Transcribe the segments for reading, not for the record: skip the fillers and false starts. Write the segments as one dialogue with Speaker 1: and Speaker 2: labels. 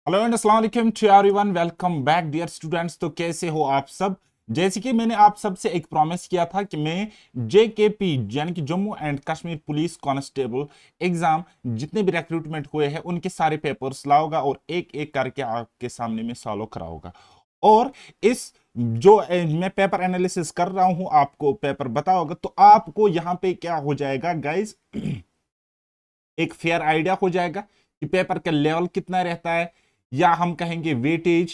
Speaker 1: Hello and अस्सलाम वालेकुम to everyone, welcome back dear students. तो कैसे हो आप सब। जैसे कि मैंने आप सबसे एक प्रॉमिस किया था कि मैं जेकेपी यानी कि Jammu and Kashmir police constable exam जितने भी रिक्रूटमेंट हुए हैं उनके सारे पेपर्स लाऊंगा और एक एक करके आपके सामने में सॉल्व कराऊंगा। और इस जो मैं पेपर एनालिसिस कर रहा हूं आपको पेपर बताओगे तो आपको यहां पे क्या हो जाएगा गाइस, एक फेयर आइडिया हो जाएगा कि पेपर का लेवल कितना रहता है, या हम कहेंगे वेटेज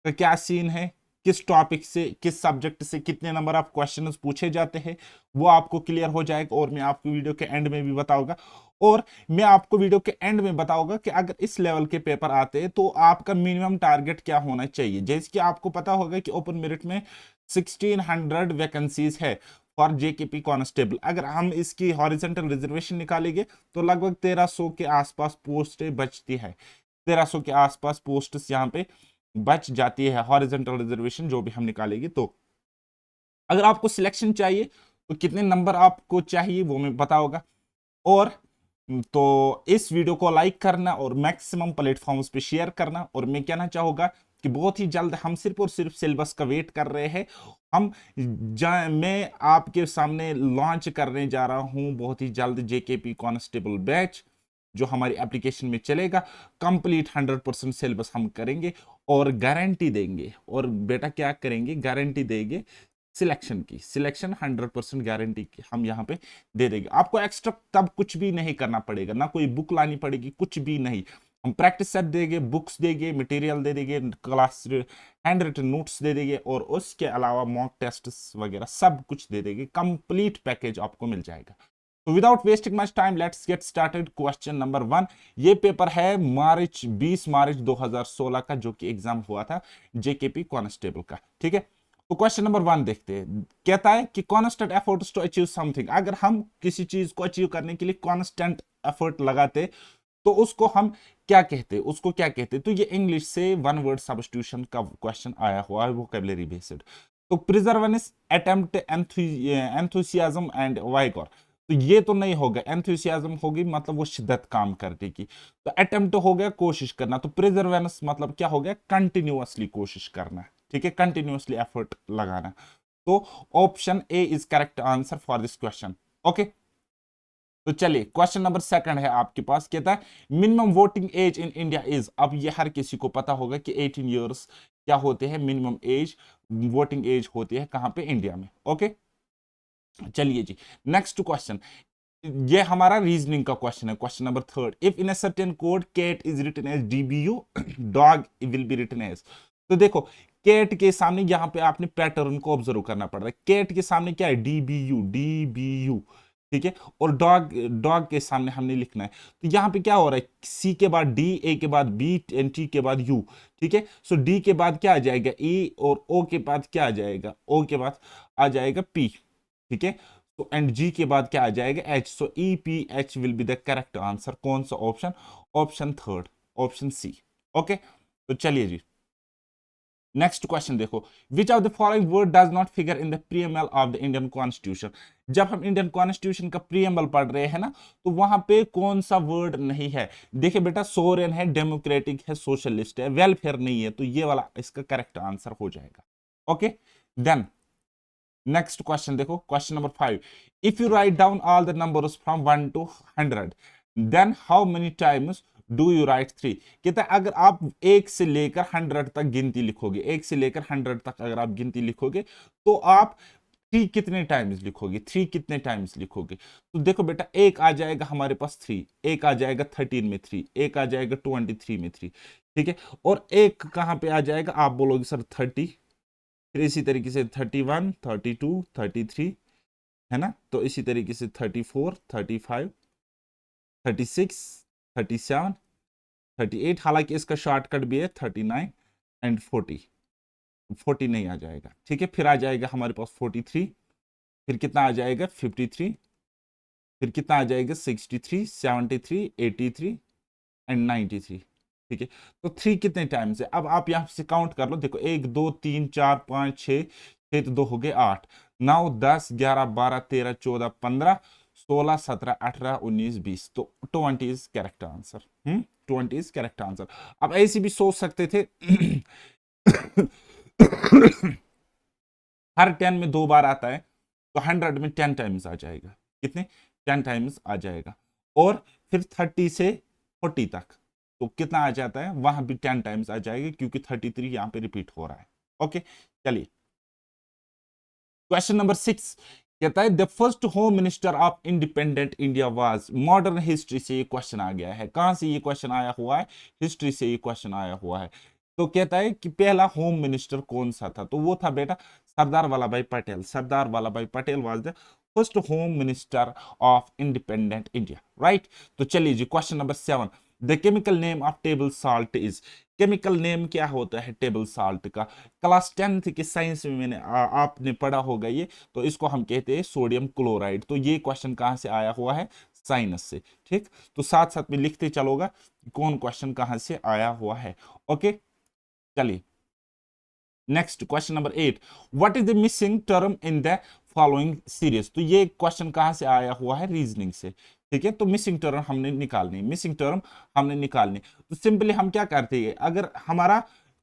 Speaker 1: का क्या सीन है, किस टॉपिक से किस सब्जेक्ट से कितने नंबर ऑफ क्वेश्चंस पूछे जाते हैं, वो आपको क्लियर हो जाएगा। और मैं आपको वीडियो के एंड में भी बताऊंगा। और मैं आपको वीडियो के एंड में बताऊंगा कि अगर इस लेवल के पेपर आते हैं तो आपका मिनिमम टारगेट क्या होना चाहिए। जैसे कि आपको पता होगा कि ओपन मेरिट में 1600 वैकेंसीज है फॉर जेकेपी कांस्टेबल। अगर हम इसकी हॉरिजॉन्टल रिजर्वेशन निकालेंगे तो लगभग 1300 के आसपास पोस्टें बचती है। 1300 के आसपास पोस्ट्स यहाँ पे बच जाती है हॉरिजॉन्टल रिजर्वेशन जो भी हम निकालेंगे। तो अगर आपको सिलेक्शन चाहिए तो कितने नंबर आपको चाहिए वो मैं बताऊंगा। और तो इस वीडियो को लाइक करना और मैक्सिमम प्लेटफॉर्म्स पे शेयर करना। और मैं कहना चाहूंगा कि बहुत ही जल्द हम सिर्फ और सिर्फ सिलेबस का वेट कर रहे हैं। हम मैं आपके सामने लॉन्च करने जा रहा हूं बहुत ही जल्द जेकेपी कांस्टेबल बैच जो हमारी एप्लीकेशन में चलेगा। कंप्लीट 100% सिलेबस हम करेंगे और गारंटी देंगे। और बेटा क्या करेंगे, गारंटी देंगे सिलेक्शन की। सिलेक्शन 100% गारंटी की हम यहाँ पे दे देंगे आपको। एक्स्ट्रा तब कुछ भी नहीं करना पड़ेगा, ना कोई बुक लानी पड़ेगी, कुछ भी नहीं। हम प्रैक्टिस सेट देंगे, बुक्स देंगे, मटेरियल दे देंगे, क्लास हैंड रिटन नोट्स दे देंगे और उसके अलावा मॉक टेस्ट वगैरह सब कुछ दे देंगे। कंप्लीट पैकेज आपको मिल जाएगा। तो without wasting much time let's get started. Question number 1, ये पेपर है 20 मार्च 2016 का, जो कि एग्जाम हुआ था जेकेपी कांस्टेबल का। ठीक है, तो क्वेश्चन नंबर 1 देखते हैं। कहता है कि constant efforts to achieve something. अगर हम किसी चीज को अचीव करने के लिए कांस्टेंट एफर्ट लगाते तो उसको हम क्या कहते, उसको क्या कहते। तो ये इंग्लिश से वन वर्ड सब्स्टिट्यूशन का क्वेश्चन आया हुआ है, वोकैबुलरी बेस्ड। तो प्रिजर्वेनेस, अटेम्प्ट, एंथुसियाज्म एंड वाइगोर। तो ये तो नहीं होगा। एंथुसियाज्म होगी मतलब वो शिद्दत काम करने की। तो अटेम्प्ट हो गया कोशिश करना। तो प्रिजर्वेनेस मतलब क्या हो गया, कंटिन्यूअसली कोशिश करना। ठीक है, कंटिन्यूअसली एफर्ट लगाना। तो option A is correct answer for this question. Okay, तो चलिए क्वेश्चन नंबर 2 है आपके पास। कहता है minimum voting age in India is. अब ये हर किसी को पता होगा कि 18 ईयर्स क्या होते हैं, मिनिमम एज वोटिंग एज होती है कहां पे, इंडिया में। ओके, चलिए जी नेक्स्ट क्वेश्चन। ये हमारा रीजनिंग का क्वेश्चन है। Question number 3, if in a certain code cat is written as DBU, dog will be written as. तो देखो कैट के सामने यहां पे आपने पैटर्न को ऑब्जर्व करना पड़ रहा है। कैट के सामने क्या है, डीबीयू, डीबीयू। ठीक है, और डॉग, डॉग के सामने हमने लिखना है। तो यहां पे क्या हो रहा है, सी के बाद डी, ए के बाद बी एंड टी के बाद यू। ठीक है, सो डी के बाद क्या आ जाएगा, ई, और ओ के बाद क्या आ जाएगा, ओ के बाद आ जाएगा पी। ठीक है, तो एंड जी के बाद क्या आ जाएगा, H. So E P H will be the correct answer. कौन सा option, option 3, option C. Okay, तो चलिए जी नेक्स्ट क्वेश्चन देखो। Which of the following word does not figure in the preamble of the Indian constitution. जब हम Indian constitution का preamble पढ़ रहे हैं ना, तो वहां पे कौन सा वर्ड नहीं है। देखिए बेटा, सोरेन है, डेमोक्रेटिक है, सोशलिस्ट है, वेलफेयर नहीं है। तो ये वाला इसका करेक्ट आंसर हो जाएगा। ओके, देन नेक्स्ट क्वेश्चन देखो। Question number 5, if you write down all the numbers from 1 to 100 then how many times do you write 3। कहता है अगर आप 1 से लेकर 100 तक गिनती लिखोगे, 1 से लेकर 100 तक अगर आप गिनती लिखोगे तो आप 3 कितने टाइम्स लिखोगे, 3 कितने टाइम्स लिखोगे। तो देखो बेटा, एक आ जाएगा हमारे पास 3, एक आ जाएगा 13 में 3, एक आ जाएगा 23 में 3। ठीक है, और एक कहां पे आ जाएगा, आप बोलोगे सर 30, फिर इसी तरीके से 31, 32, 33, है ना। तो इसी तरीके से 34, 35, 36, 37, 38। हालांकि इसका शॉर्टकट भी है 39 एंड 40। 40 नहीं आ जाएगा। ठीक है, फिर आ जाएगा हमारे पास 43, फिर कितना आ जाएगा 53, फिर कितना आ जाएगा 63, 73, 83 एंड 93। ठीक है, तो 3 कितने टाइम्स है, अब आप यहां से काउंट कर लो। देखो 1 2 3 4 5 6, 6 तो 2 हो गए 8, 9 10 11 12 13 14 15 16, 17, 18, 19, 20, तो 20 is correct answer. 20 is correct answer. अब ऐसे भी सोच सकते थे हर 10 में 2 बार आता है, तो 100 में 10 टाइम्स आ जाएगा। कितने? 10 टाइम्स आ जाएगा। और फिर 30 से 40 तक तो कितना आ जाता है, वहां भी 10 टाइम्स आ जाएगा, क्योंकि 33 यहां पे रिपीट हो रहा है। ओके, चलिए क्वेश्चन नंबर 6 कहता है the first home minister of independent India was. Modern history से ये क्वेश्चन आ गया है। कहां से ये क्वेश्चन आया हुआ है? हिस्ट्री से ये क्वेश्चन आया हुआ है। तो कहता है कि पहला होम मिनिस्टर कौन सा था? तो वो था बेटा सरदार Vallabh Bhai Patel. Sardar Vallabh Bhai Patel was the first home minister of independent India, right. तो चलिए जी question number 7, the chemical name of table salt is. Chemical name क्या होता है टेबल सॉल्ट का? क्लास 10th के साइंस में मैंने आपने पढ़ा होगा ये। तो इसको हम कहते हैं सोडियम क्लोराइड। तो ये क्वेश्चन कहां से आया हुआ है? साइंस से। ठीक, तो साथ साथ में लिखते चलोगा कौन क्वेश्चन कहां से आया हुआ है। ओके, चलिए next question number 8, what is the missing term in the following series. तो ये क्वेश्चन कहां से आया हुआ है? रीजनिंग से। ठीक है, तो मिसिंग टर्म हमने निकालनी, मिसिंग टर्म हमने निकालनी। तो सिंपली हम क्या करते हैं, अगर हमारा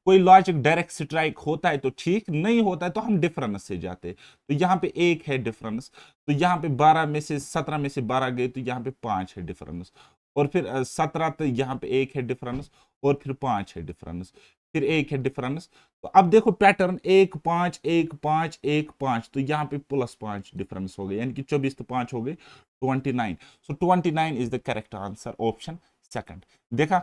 Speaker 1: कोई लॉजिक डायरेक्ट स्ट्राइक होता है तो ठीक, नहीं होता है तो हम डिफरेंस से जाते हैं। तो यहाँ पे 1 है डिफरेंस, तो यहाँ पे 12 में से 17 में से 12 गए तो यहाँ पे 5 है डिफरेंस, और फिर 17 तो यहाँ पे 1 है डिफरेंस, और फिर 5 है डिफरेंस, फिर 1 है डिफरेंस। तो अब देखो पैटर्न 1 5 1 5 1 5, तो यहाँ पे +5 डिफरेंस हो गए, यानी कि 24 तो 5 हो गए 29। So 29 is the correct answer, option second. देखा,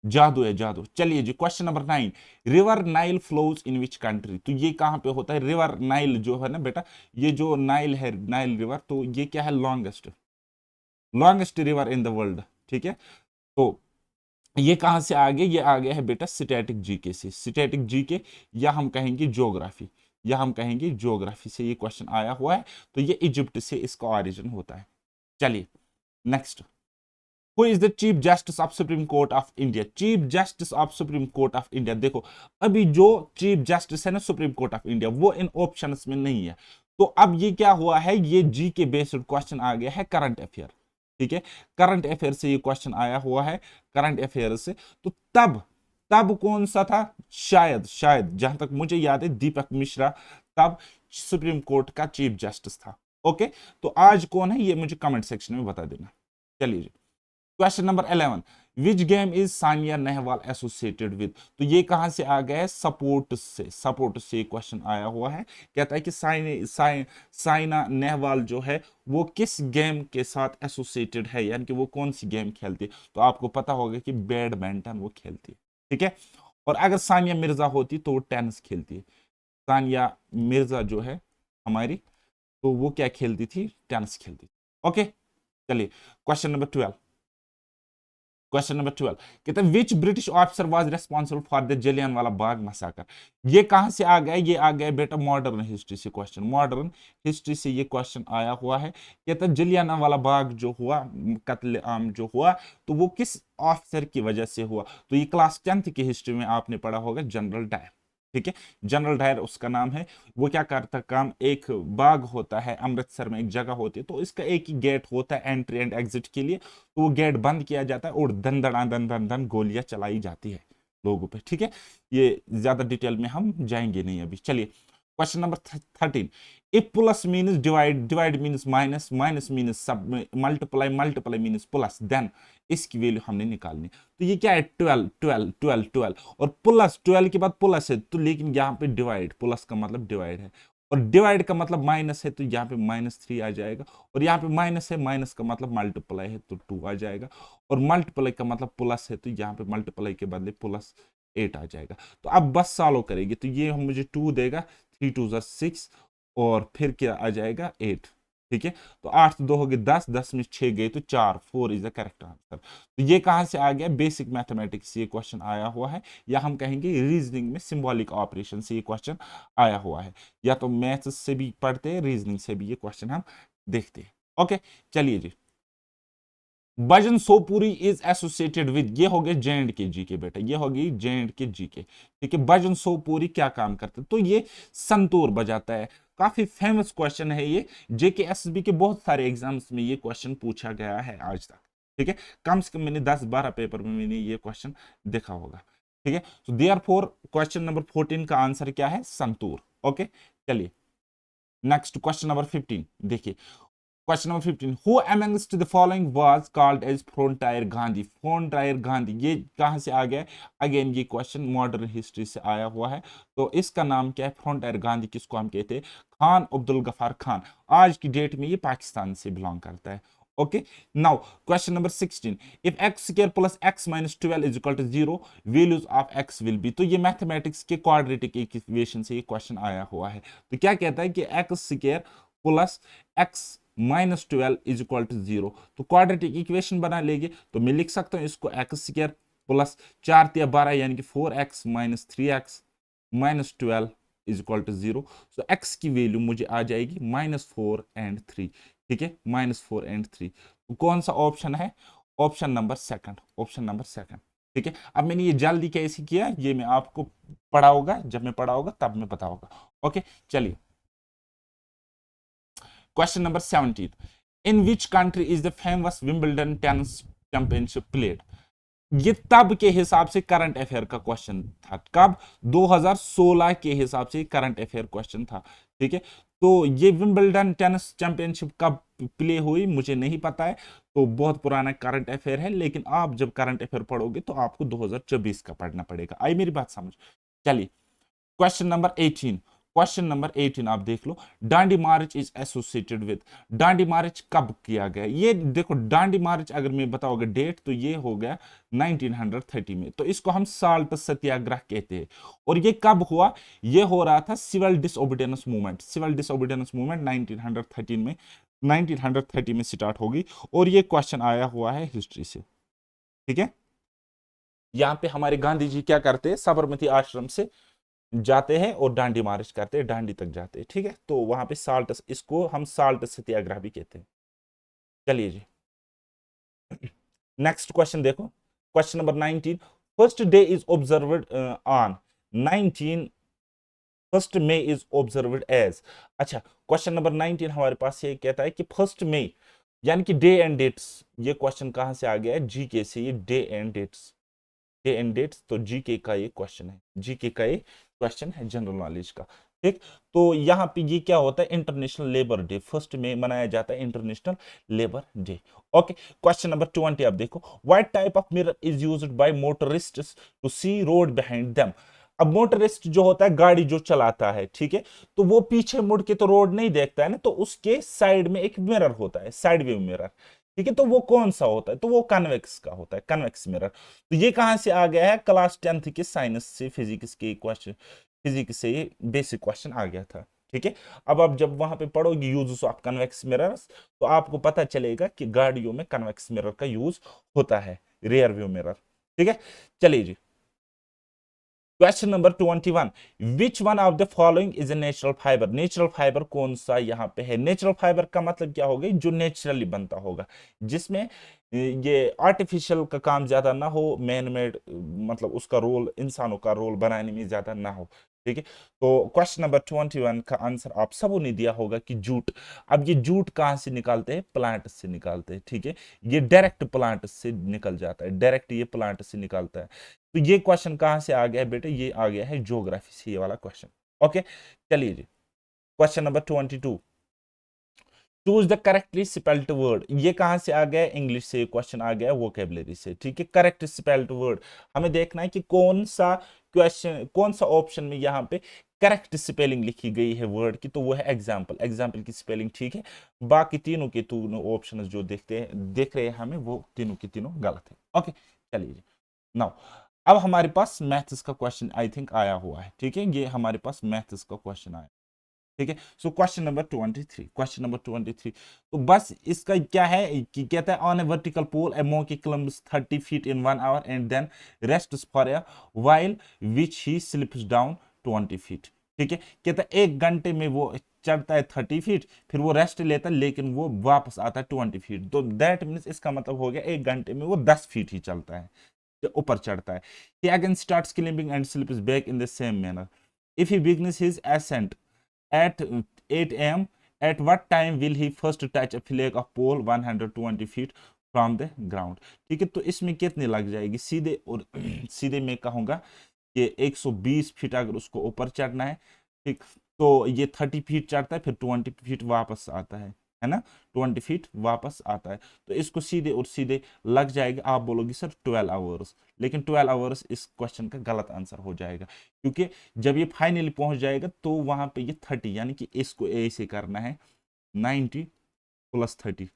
Speaker 1: जादू है जादू। चलिए जी question number 9, river Nile flows in which country. तो ये कहां पे होता है? रिवर नाइल जो है ना बेटा, ये जो नाइल है, नाइल रिवर, तो ये क्या है? Longest, longest river in the world. ठीक है, तो ये कहां से आ गया? ये आ गया है बेटा स्टैटिक जीके से। स्टैटिक जीके या हम कहेंगे ज्योग्राफी, या हम कहेंगे ज्योग्राफी से ये क्वेश्चन आया हुआ है। तो ये इजिप्ट से इसका ऑरिजिन होता है। चलिए next, who is the chief justice of supreme court of India. Chief justice of supreme court of India, देखो अभी जो चीफ जस्टिस है ना सुप्रीम कोर्ट ऑफ इंडिया, वो इन ऑप्शंस में नहीं है। तो अब ये क्या हुआ है? ये जी के बेस्ड क्वेश्चन आ गया है, करंट अफेयर। ठीक है, करंट अफेयर से ये क्वेश्चन आया हुआ है, करंट अफेयर से। तो तब तब कौन सा था? शायद शायद जहां तक मुझे याद है दीपक मिश्रा तब सुप्रीम कोर्ट का चीफ जस्टिस था। ओके, तो आज कौन है ये मुझे कमेंट सेक्शन में बता देना। चलिए question number 11, which game is Sania Nehwal associated with. तो ये कहां से आ गया है? सपोर्ट से। सपोर्ट से क्वेश्चन आया हुआ है। कहता है कि साइना नेहवाल जो है वो किस गेम के साथ एसोसिएटेड है, यानी कि वो कौन सी गेम खेलती है। तो आपको पता होगा कि बैडमिंटन वो खेलती है। ठीक है, और अगर सानिया मिर्जा होती तो वो टेनिस खेलती है। सानिया मिर्जा जो है हमारी, तो वो क्या खेलती थी? टेनिस खेलती थी। ओके, चलिए क्वेश्चन नंबर 12, क्वेश्चन नंबर 12 कहते हैं विच British officer was responsible for the Jallianwala Bagh massacre. ये कहां से आ गया? ये आ गया बेटा मॉडर्न हिस्ट्री से क्वेश्चन, मॉडर्न हिस्ट्री से ये क्वेश्चन आया हुआ है। कहता है जलियांवाला बाग जो हुआ, कत्ले आम जो हुआ, तो वो किस ऑफिसर की वजह से हुआ? तो ये क्लास 10th की हिस्ट्री में आपने पढ़ा होगा, जनरल डायर। ठीक है, जनरल डायर उसका नाम है। वो क्या करता काम, एक बाग होता है अमृतसर में, एक जगह होती है, तो इसका एक ही गेट होता है एंट्री एंड एग्जिट के लिए। तो वो गेट बंद किया जाता है और धन धन धन धन धन गोलियां चलाई जाती है लोगों पे। ठीक है, ये ज्यादा डिटेल में हम जाएंगे नहीं अभी। चलिए question number 13, if plus means divide, divide means minus, minus means sub, multiply, multiply means plus, then इसकी वैल्यू हमने निकालनी। तो ये क्या है? 12 12 12 12, और प्लस 12 के बाद प्लस है, तो लेकिन यहाँ पे डिवाइड, प्लस का मतलब डिवाइड है, और डिवाइड का मतलब माइनस है, तो यहाँ पे -3 आ जाएगा, और यहाँ पे माइनस है, माइनस का मतलब मल्टीप्लाई है, तो 2 आ जाएगा, और मल्टीप्लाई का मतलब प्लस है, तो यहाँ पे मल्टीप्लाई के बदले +8 आ जाएगा। तो अब बस सॉल्व करेंगे, तो ये मुझे 2 देगा, 3 2 6, और फिर क्या आ जाएगा? 8। ठीक है, तो 8 2 हो गए 10, 10 में 6 गए तो 4, 4 इज द करेक्ट आंसर। तो ये कहां से आ गया? बेसिक मैथमेटिक्स ये क्वेश्चन आया हुआ है, या हम कहेंगे रीजनिंग में सिंबॉलिक ऑपरेशन से ये क्वेश्चन आया हुआ है, या तो मैथ्स से भी पढ़ते हैं, रीजनिंग से भी ये क्वेश्चन हम देखते हैं। ओके, चलिए जी, भजन सोपुरी इज एसोसिएटेड विद, ये हो गए J&K जीके बेटा, ये होगी J&K जीके। ठीक है, भजन सोपुरी क्या काम करता है? तो ये संतूर बजाता है। काफी फेमस क्वेश्चन है ये, जेके एसएसबी के बहुत सारे एग्जाम्स में ये क्वेश्चन पूछा गया है आज तक। ठीक है, कम से कम मैंने 10-12 पेपर में मैंने ये क्वेश्चन देखा होगा। ठीक है, तो देयरफॉर क्वेश्चन नंबर 14 का आंसर क्या है? संतूर। ओके, चलिए नेक्स्ट क्वेश्चन नंबर 15 देखिए। Question number 15, who amongst the following was called as Frontier Gandhi? Frontier Gandhi ये कहां से आ गया? अगेन ये क्वेश्चन मॉडर्न हिस्ट्री से आया हुआ है। तो इसका नाम क्या है? फ्रंटियर गांधी किसको हम कहते हैं? खान अब्दुल गफार खान। आज की डेट में ये पाकिस्तान से बिलोंग करता है। Okay, now question number 16, if X square plus X minus 12 is equal to 0, values of X will be. तो ये मैथमेटिक्स के क्वाड्रेटिक इक्वेशन से ये क्वेश्चन आया हुआ है। तो क्या कहता है कि X square plus X minus 12 is equal to 0। तो क्वाड्रेटिक इक्वेशन बना लेंगे, तो मैं लिख सकता हूं इसको एक्स स्क्वायर प्लस 4×3 = 12 यानी कि 4x minus 3x minus 12 is equal to 0। So X की वैल्यू मुझे आ जाएगी -4 और 3। ठीक है, -4 और 3। तो कौन सा ऑप्शन है? Option number second, option number second. ठीक है, अब मैंने ये जल्दी कैसे किया ये मैं आपको पढ़ाऊंगा, जब मैं पढ़ाऊंगा तब मैं बताऊंगा। ओके, चलिए question number 17, in which country is the famous Wimbledon tennis championship played? ये तब के हिसाब से करंट अफेयर का क्वेश्चन था। कब? 2016 के हिसाब से करंट अफेयर क्वेश्चन था। ठीक है, तो ये विंबलडन टेनिस चैंपियनशिप कब प्ले हुई मुझे नहीं पता है, तो बहुत पुराना करंट अफेयर है। लेकिन आप जब करंट अफेयर पढ़ोगे तो आपको 2024 का पढ़ना पड़ेगा। आई मेरी बात समझ? चलिए क्वेश्चन नंबर 18, क्वेश्चन नंबर 18 आप देख लो। डांडी मार्च इज एसोसिएटेड विद, डांडी मार्च कब किया गया? ये देखो डांडी मार्च अगर मैं बताओगे डेट तो ये हो गया 1930 में। तो इसको हम साल्ट सत्याग्रह कहते हैं। और ये कब हुआ? ये हो रहा था civil disobedience movement. Civil disobedience movement 1913 में 1930 में स्टार्ट होगी। और ये क्वेश्चन आया हुआ है हिस्ट्री से। ठीक है, यहां पे हमारे गांधी जी क्या करते हैं? साबरमती आश्रम से जाते हैं और डांडी मार्च करते हैं, डांडी तक जाते हैं। ठीक है, तो वहां पे साल्ट, इसको हम साल्ट सत्याग्रह भी कहते हैं। चलिए जी नेक्स्ट क्वेश्चन देखो। Question number 19, first day is observed on 19 first May is observed as. अच्छा, क्वेश्चन नंबर 19 हमारे पास ये कहता है कि फर्स्ट मे यानी कि डे एंड डेट्स। ये क्वेश्चन कहां से आ गया है? जीके से। ये day and dates, day and dates तो जीके का ये क्वेश्चन है, जीके का ये क्वेश्चन है जनरल नॉलेज का। ठीक, तो यहाँ पे ये क्या होता है? इंटरनेशनल लेबर डे, फर्स्ट में मनाया जाता है international labour day. Okay, question number 20 आप देखो, what type of mirror is used by motorists to see road behind them? अब मोटरिस्ट जो होता है, गाड़ी जो चलाता है, ठीक है, तो वो पीछे मुड़ के तो रोड नहीं देखता है ना, तो उसके साइड में एक मिरर होता है, साइड व्यू मिरर। ठीक है, तो वो कौन सा होता है? तो वो कन्वेक्स का होता है, कन्वेक्स मिरर। तो ये कहां से आ गया है? क्लास 10th के साइंस से, फिजिक्स के क्वेश्चन, फिजिक्स से ये बेसिक क्वेश्चन आ गया था। ठीक है, अब आप जब वहां पे पढ़ोगे यूज ऑफ कन्वेक्स मिरर्स, तो आपको पता चलेगा कि गाड़ियों में कन्वेक्स मिरर का यूज होता है, रियर व्यू मिरर। ठीक है, चलिए जी question number 21, which one of the following is a natural fibre? Natural fibre कौन सा यहाँ पे है? नेचुरल फाइबर का मतलब क्या होगा? जो नेचुरली बनता होगा, जिसमें ये आर्टिफिशियल का काम ज्यादा ना हो, मैन मेड, मतलब उसका रोल, इंसानों का रोल बनाने में ज्यादा ना हो। ठीक है, तो क्वेश्चन नंबर 21 का आंसर आप सबों ने दिया होगा कि जूट। अब ये जूट कहां से निकालते हैं? प्लांट से निकालते हैं। ठीक है, ये डायरेक्ट प्लांट से निकल जाता है, डायरेक्ट ये प्लांट से निकालता है। तो ये क्वेश्चन कहां से आ गया है बेटे? ये आ गया है ज्योग्राफी से, ये वाला क्वेश्चन। ओके, चलिए जी question number 22, choose the correctly spelled word. ये कहां से आ गया? इंग्लिश से क्वेश्चन आ गया, वोकेबलरी से। ठीक है, करेक्ट स्पेल्ड वर्ड हमें देखना है कि कौन सा क्वेश्चन, कौन सा ऑप्शन में यहाँ पे करेक्ट स्पेलिंग लिखी गई है वर्ड की, तो वो है एग्जाम्पल। एग्जाम्पल की स्पेलिंग ठीक है, बाकी तीनों के तीनों ऑप्शन जो देख रहे हैं हमें, वो तीनों के तीनों गलत है। ओके, चलिए नाउ अब हमारे पास मैथ्स का क्वेश्चन आई थिंक आया हुआ है। ठीक है, ये हमारे पास मैथ्स का क्वेश्चन आया। ठीक है, so question number 23, question number 23, तो बस इसका क्या है कि कहता है on a vertical pole a monkey climbs 30 feet in 1 hour and then rests for a while which he slips down 20 feet. ठीक है, कहता है 1 घंटे में वो चढ़ता है 30 फीट, फिर वो रेस्ट लेता है, लेकिन वो वापस आता है 20 फीट। तो दैट मीन्स इसका मतलब हो गया 1 घंटे में वो 10 फीट ही चलता है, ऊपर चढ़ता है। He again starts climbing and slips back in the same manner. If he begins his ascent at 8 a.m. At what time will he first touch a flag of pole 120 feet from the ground? ठीक है, तो इसमें कितनी लग जाएगी सीधे, और सीधे मैं कहूंगा कि 120 फीट अगर उसको ऊपर चढ़ना है, ठीक, तो ये 30 फीट चढ़ता है, फिर 20 फीट वापस आता है ना, 20 फीट वापस आता है, तो इसको सीधे और सीधे लग जाएगा। आप बोलोगे सर 12 आवर्स, लेकिन 12 आवर्स इस क्वेश्चन का गलत आंसर हो जाएगा, क्योंकि जब ये फाइनली पहुंच जाएगा तो वहां पे ये 30, यानी कि इसको ए से करना है 90 प्लस 30,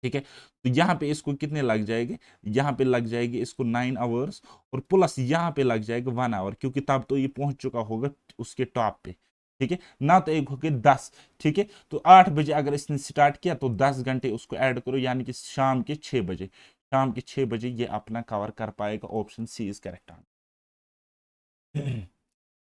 Speaker 1: ठीक है, तो यहाँ पे इसको कितने लग जाएंगे, यहाँ पे लग जाएगी इसको 9 आवर्स, और प्लस यहाँ पे लग जाएगा 1 आवर, क्योंकि तब तो ये पहुंच चुका होगा उसके टॉप पे, ठीक है ना, तो एक होके 10, ठीक है, तो 8 बजे अगर इसने स्टार्ट किया तो 10 घंटे उसको ऐड करो, यानी कि शाम के 6 बजे, शाम के 6 बजे ये अपना कवर कर पाएगा। Option C is correct answer.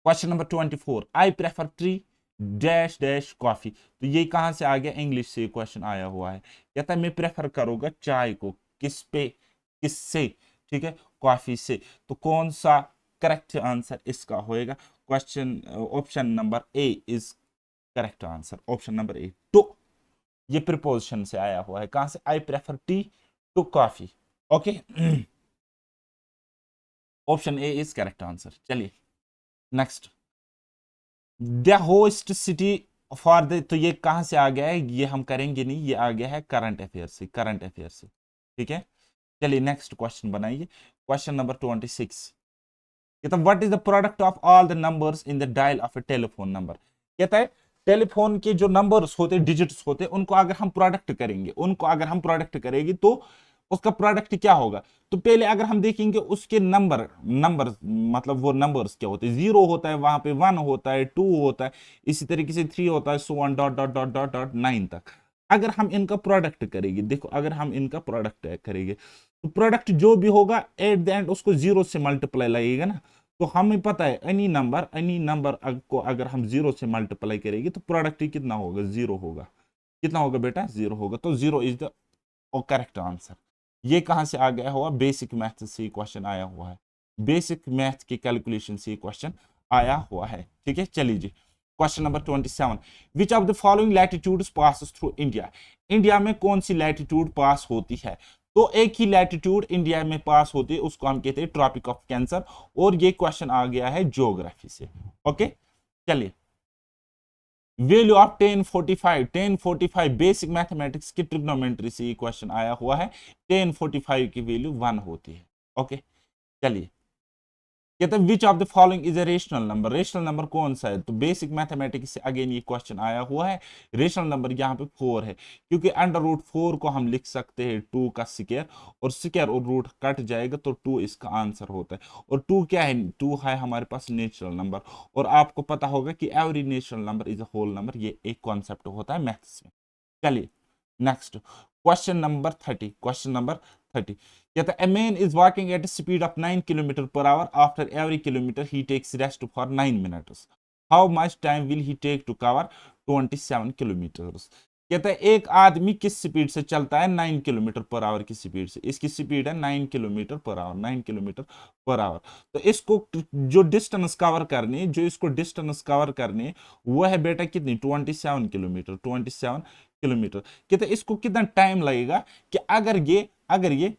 Speaker 1: Question number 24, I prefer tree dash dash coffee, तो ये कहां से आ गया, इंग्लिश से क्वेश्चन आया हुआ है, कहता है मैं प्रेफर करूंगा चाय को, किस पे, किससे, ठीक है, कॉफी से, तो कौन सा करेक्ट आंसर इसका होएगा, question option number A is correct answer, option number A, to, ये प्रिपोजिशन से आया हुआ है, कहां से, I prefer tea to coffee, okay, option A is correct answer. चलिए next, the host city for the, तो ये कहां से आ गया है, ये हम करेंगे नहीं, ये आ गया है करंट अफेयर से, करंट अफेयर से, ठीक है। चलिए नेक्स्ट क्वेश्चन बनाइए, क्वेश्चन नंबर 26, कहता है what is the product of all the numbers in the dial of A telephone number, कहता है टेलीफोन के जो नंबर्स होते हैं, डिजिट्स होते हैं, उनको अगर हम प्रोडक्ट करेंगे, उनको अगर हम प्रोडक्ट करेंगे तो उसका प्रोडक्ट क्या होगा, तो पहले अगर हम देखेंगे उसके नंबर, नंबर मतलब वो नंबर्स क्या होते हैं, 0 होता है, वहां पे 1 होता है, 2 होता है, इसी तरीके से 3 होता है, so on dot dot dot dot dot 9 तक। अगर हम इनका प्रोडक्ट करेंगे, देखो अगर हम इनका प्रोडक्ट करेंगे, तो प्रोडक्ट जो भी होगा एट द एंड उसको 0 से मल्टीप्लाई लगेगा ना, तो हमें पता है एनी नंबर को अगर हम 0 से मल्टीप्लाई करेंगे तो प्रोडक्ट कितना होगा, 0 होगा, कितना होगा बेटा, 0 होगा, तो 0 इज द करेक्ट आंसर। ये कहां से आ गया हुआ, बेसिक मैथ से क्वेश्चन आया हुआ है, बेसिक मैथ की कैलकुलेशन से क्वेश्चन आया हुआ है, ठीक है। चलिए जी, question number 27, which of the following latitudes passes through India, India में कौन सी लैटिट्यूड पास होती है, तो एक ही लैटिट्यूड इंडिया में पास होती है, उसको हम कहते हैं ट्रॉपिक ऑफ कैंसर, और ये क्वेश्चन आ गया है ज्योग्राफी से, ओके। चलिए, वैल्यू ऑफ 1045, 1045 बेसिक मैथमेटिक्स की ट्रिग्नोमेट्री से ये क्वेश्चन आया हुआ है, 1045 की वैल्यू 1 होती है, ओके। चलिए, कहते हैं विच of the following is a rational number, rational number कौन सा है, तो बेसिक मैथमेटिक्स से अगेन ये क्वेश्चन आया हुआ है, रेशनल नंबर यहाँ पे 4 है, क्योंकि अंडर रूट 4 को हम लिख सकते हैं 2 का स्क्वायर, और स्क्वायर और रूट कट जाएगा तो 2 इसका आंसर होता है, और 2 क्या है, 2 है हमारे पास नेचुरल नंबर, और आपको पता होगा कि every natural number is a whole number, ये एक कॉन्सेप्ट होता है मैथ्स में। चलिए next, question number 30, question number 30, कहता है a man is walking at a speed of 9 km per hour, after every kilometer he takes rest for 9 minutes, how much time will he take to cover 27 kilometers, कहता है एक आदमी किस speed से चलता है, 9 किलोमीटर पर आवर की speed से, इसकी स्पीड है 9 kilometre per hour, 9 kilometre per hour, तो इसको जो डिस्टेंस कवर करनी है, जो इसको डिस्टेंस कवर करनी है वो है बेटा कितनी, 27 किलोमीटर, 27 किलोमीटर, कहते हैं इसको कितना टाइम लगेगा, कि अगर ये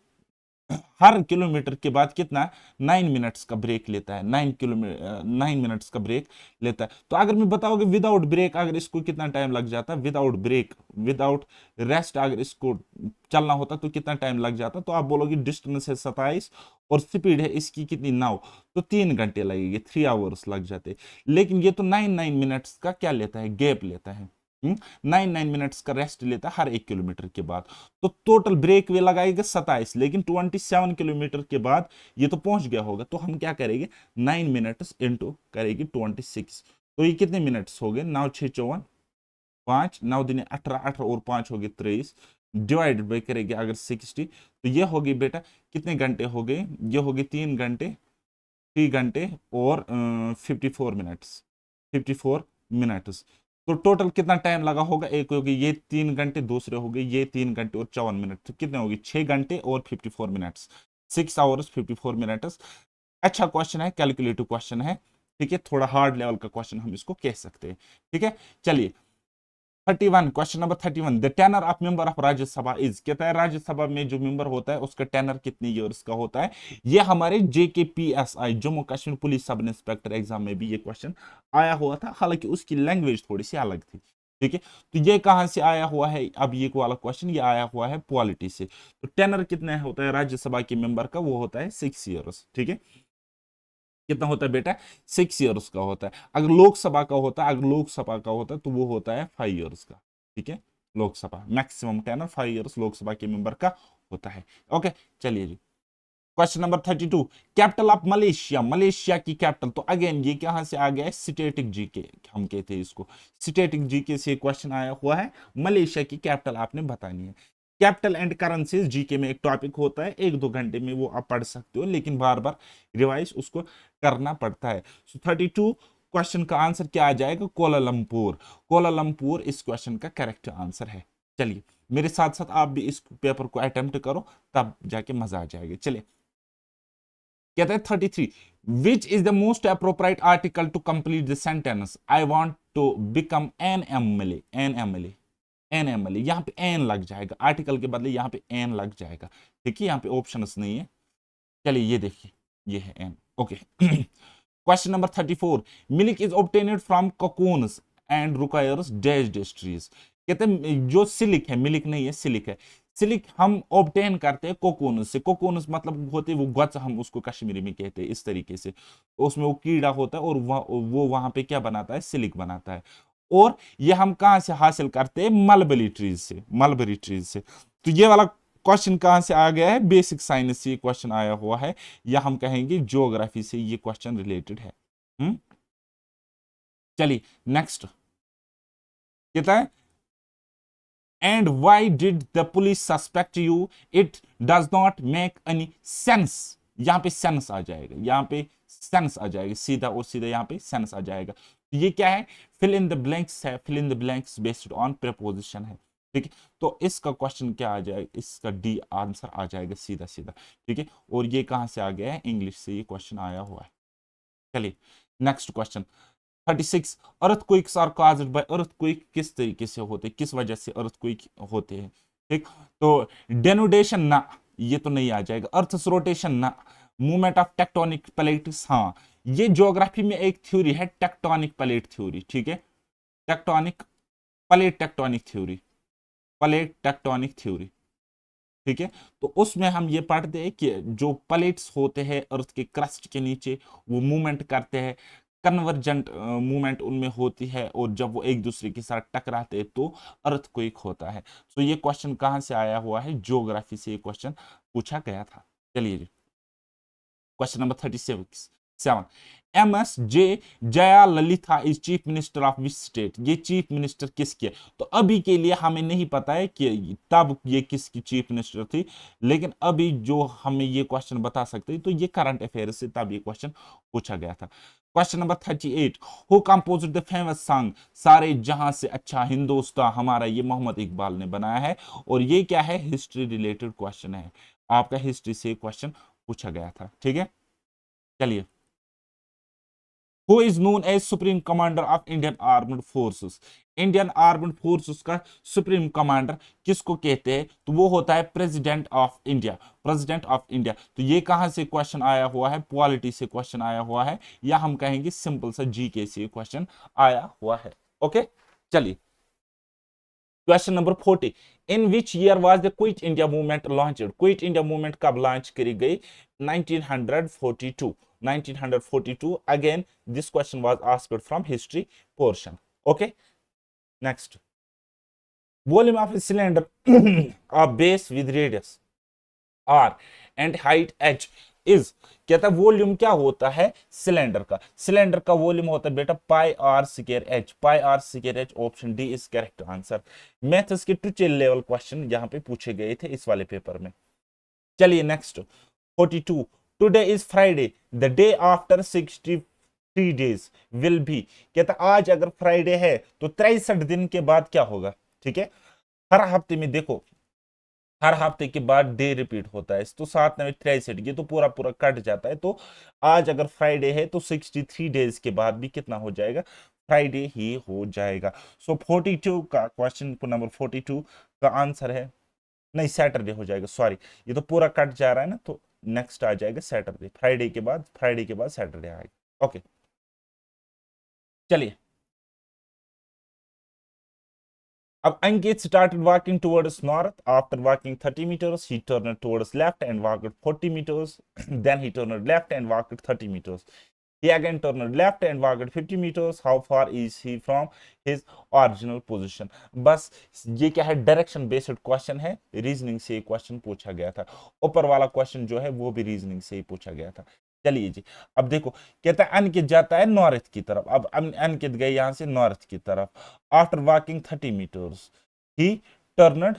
Speaker 1: हर किलोमीटर के बाद कितना 9 मिनट्स का ब्रेक लेता है, 9 मिनट्स का ब्रेक लेता है, तो अगर मैं बताओगे विदाउट ब्रेक अगर इसको कितना टाइम लग जाता है, विदाउट ब्रेक विदाउट रेस्ट अगर इसको चलना होता तो कितना टाइम लग जाता, तो आप बोलोगे डिस्टेंस है 27 और स्पीड है इसकी कितनी 9, तो 3 घंटे लगेंगे, 3 आवर्स लग जाते, लेकिन ये तो 9 मिनट्स का क्या लेता है, गैप लेता है, 9 मिनट्स का रेस्ट लेता है हर 1 किलोमीटर के बाद, तो टोटल ब्रेक वे लगाएगा 27, लेकिन 27 किलोमीटर के बाद ये तो पहुंच गया होगा, तो हम क्या करेंगे 9 मिनट्स इंटू करेगी 26, तो ये कितने मिनट्स हो गए, 9 6 54 5, 9 दिन 18, 18 और 5 हो गए 23, डिवाइडेड बाई करेंगे अगर 60, तो ये हो गई बेटा कितने घंटे हो गए, ये हो गए 3 घंटे और 54 मिनट्स, तो टोटल कितना टाइम लगा होगा, एक होगी ये 3 घंटे, दूसरे हो गए ये 3 घंटे और 54 मिनट, तो कितने होगी 6 घंटे और 54 मिनट्स, 6 आवर्स 54 मिनट्स। अच्छा क्वेश्चन है, कैलकुलेटिव क्वेश्चन है, ठीक है, थोड़ा हार्ड लेवल का क्वेश्चन हम इसको कह सकते हैं। ठीक है, चलिए 31, question number 31, the tenure of member of Rajya Sabha is, कहता है राज्यसभा में जो मेंबर होता है उसका टेनर कितने ईयर्स का होता है। ये हमारे JKPSI Jammu Kashmir police sub inspector exam में भी ये क्वेश्चन आया हुआ था, हालांकि उसकी लैंग्वेज थोड़ी सी अलग थी। ठीक है, तो ये कहां से आया हुआ है, अब ये वाला क्वेश्चन ये आया हुआ है पॉलिटी से। तो टेनर कितना होता है राज्यसभा के मेंबर का, वो होता है 6 ईयर्स। ठीक है, कितना होता है बेटा, 6 ईयर्स का होता है। अगर लोकसभा का होता है, अगर लोकसभा का होता है तो वो होता है 5 ईयर्स का। ठीक है, Lok Sabha maximum tenure 5 years Lok Sabha के मेंबर का होता है। ओके, चलिए जी question number 32, capital of Malaysia, Malaysia की कैपिटल। तो अगेन ये कहां से आ गया है, स्टैटिक जीके हम कहते हैं इसको, स्टैटिक जीके से क्वेश्चन आया हुआ है, मलेशिया की कैपिटल आपने बतानी है। कैपिटल एंड करेंसीज जीके में एक टॉपिक होता है, 1-2 घंटे में वो आप पढ़ सकते हो, लेकिन बार बार रिवाइज उसको करना पड़ता है। सो 32 क्वेश्चन का आंसर क्या आ जाएगा, कोलालमपुर। कोलालमपुर इस क्वेश्चन का करेक्ट आंसर है। चलिए मेरे साथ साथ आप भी इस पेपर को अटेम्प्ट करो, तब जाके मजा आ जाएगा। चलिए कहता है 33, which is the most appropriate article to complete the sentence I want to become an MLA. An MLA, an MLA, यहां पे एन लग जाएगा, आर्टिकल के बदले यहां पे एन लग जाएगा। ठीक है, यहां पे ऑप्शंस नहीं है। चलिए ये देखिए, ये है an. Okay question number 34, milk is obtained from cocoons and requires dash dash trees. कहते हैं जो सिलिक है, मिल्क नहीं है सिलिक है, सिलिक हम ऑब्टेन करते हैं कोकोनस से। कोकोनस मतलब होते वो गच, हम उसको कश्मीरी में कहते हैं इस तरीके से। तो उसमें वो कीड़ा होता है और वो वहां पे क्या बनाता है, सिलिक बनाता है। और ये हम कहां से हासिल करते हैं, मलबरी ट्रीज से, मलबरी ट्रीज से। तो ये वाला क्वेश्चन कहां से आ गया है, बेसिक साइंस से क्वेश्चन आया हुआ है, या हम कहेंगे ज्योग्राफी से ये क्वेश्चन रिलेटेड है। चलिए नेक्स्ट कहता है, and why did the police suspect you, it does not make any sense। यहां पे सेंस आ जाएगा, यहां पे सेंस आ जाएगा, सीधा और सीधा यहां पे सेंस आ जाएगा। तो ये क्या है, फिल इन द ब्लैंक्स है, fill in the blanks based on preposition है। ठीक है, तो इसका क्वेश्चन क्या आ जाएगा, इसका डी आंसर आ जाएगा सीधा सीधा। ठीक है, और ये कहां से आ गया है, इंग्लिश से ये क्वेश्चन आया हुआ है। चलिए next question 36, earthquakes are caused by earthquake, किस तरीके से होते हैं, किस वजह से अर्थक्वेक होते हैं। ठीक, तो डेनुडेशन ना, ये तो नहीं आ जाएगा। अर्थस रोटेशन ना, मूवमेंट ऑफ टेक्टोनिक प्लेट्स, हाँ ये ज्योग्राफी में एक थ्योरी है, टेक्टोनिक प्लेट थ्योरी। ठीक है, tectonic plate, tectonic theory, plate tectonic theory. ठीक है, तो उसमें हम ये पढ़ते हैं कि जो प्लेट्स होते हैं अर्थ के क्रस्ट के नीचे, वो मूवमेंट करते हैं, कन्वर्जेंट मूवमेंट उनमें होती है, और जब वो एक दूसरे के साथ टकराते हैं तो अर्थक्वेक होता है। तो ये क्वेश्चन कहां से आया हुआ है, ज्योग्राफी से ये क्वेश्चन पूछा गया था। चलिए जी question number 37, MSJ Jaya Lalitha is chief minister of which state. ये चीफ मिनिस्टर किसकी है, तो अभी के लिए हमें नहीं पता है कि तब ये किसकी चीफ मिनिस्टर थी, लेकिन अभी जो हमें ये क्वेश्चन बता सकते हैं तो ये करंट अफेयर से तब ये क्वेश्चन पूछा गया था। Question number 38, who composed the famous song सारे जहां से अच्छा हिंदुस्तान हमारा, ये मोहम्मद इकबाल ने बनाया है। और ये क्या है, हिस्ट्री रिलेटेड क्वेश्चन है, आपका हिस्ट्री से क्वेश्चन पूछा गया था। ठीक है, चलिए who is known as supreme commander of Indian armed forces. Indian armed forces का सुप्रीम कमांडर किसको कहते हैं, तो वो होता है president of India, president of India. तो ये कहां से क्वेश्चन आया हुआ है, पॉलिटी से क्वेश्चन आया हुआ है, या हम कहेंगे सिंपल सा जीके से क्वेश्चन आया हुआ है। ओके, चलिए question number 40, in which year was the Quit India Movement launched. Quit India Movement कब लॉन्च करी गई, 1942, 1942। Again this question was asked from history portion. Okay next, volume of cylinder of base with radius R and height H is, कहता है volume क्या होता है cylinder का, cylinder का वॉल्यूम होता है बेटा pi r square h, pi r square h. Option D is correct answer. Maths के ट्यूटोरियल लेवल क्वेश्चन यहां पे पूछे गए थे इस वाले पेपर में। चलिए next 42, today is Friday the day after 63 days will be. कहता आज अगर फ्राइडे है तो 63 दिन के बाद क्या होगा। ठीक है, हर हफ्ते में देखो हर हफ्ते के बाद डे रिपीट होता है, तो 7 9 63, ये तो पूरा पूरा कट जाता है। तो आज अगर फ्राइडे है तो 63 डेज के बाद भी कितना हो जाएगा, फ्राइडे ही हो जाएगा। सो 42 का क्वेश्चन नंबर 42 का आंसर है, नहीं सैटरडे हो जाएगा, सॉरी ये तो पूरा कट जा रहा है ना, तो नेक्स्ट आ जाएगा सैटरडे, फ्राइडे के बाद सैटरडे आएगा। ओके चलिए, अब Ankit started walking towards north. After walking 30 meters, he turned towards left and walked 40 meters. Then he turned left and walked 30 meters. He again turned left and walked 50 meters. How far is he from his original position? बस ये क्या है, direction based question है, reasoning से question पूछा गया था। ऊपर वाला क्वेश्चन जो है वो भी रीजनिंग से ही पूछा गया था। चलिए जी, अब देखो कहता है अनकित जाता है नॉर्थ की तरफ। अब अनकित गए यहां से नॉर्थ की तरफ। After walking 30 metres he turned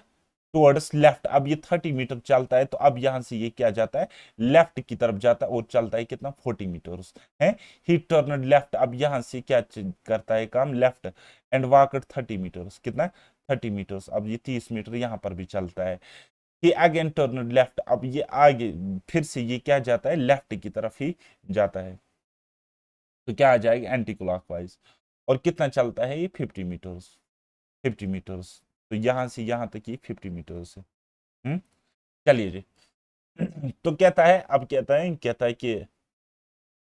Speaker 1: towards left. अब ये 30 मीटर चलता है, तो अब यहां से ये क्या जाता है, लेफ्ट की तरफ जाता है और चलता है कितना, 40 मीटर्स है। ही टर्नड लेफ्ट, अब यहां से क्या करता है काम, लेफ्ट एंड वॉकड 30 मीटर्स, कितना 30 मीटर्स। अब ये 30 मीटर यहां पर भी चलता है। ही अगेन टर्नड लेफ्ट, अब ये आगे फिर से ये क्या जाता है, लेफ्ट की तरफ ही जाता है। तो क्या आ जाएगा, एंटी क्लॉकवाइज। और कितना चलता है ये, 50 मीटर्स। तो यहां से यहां तक ये 50 मीटर्स है। हम्म चलिए जी। तो कहता है कि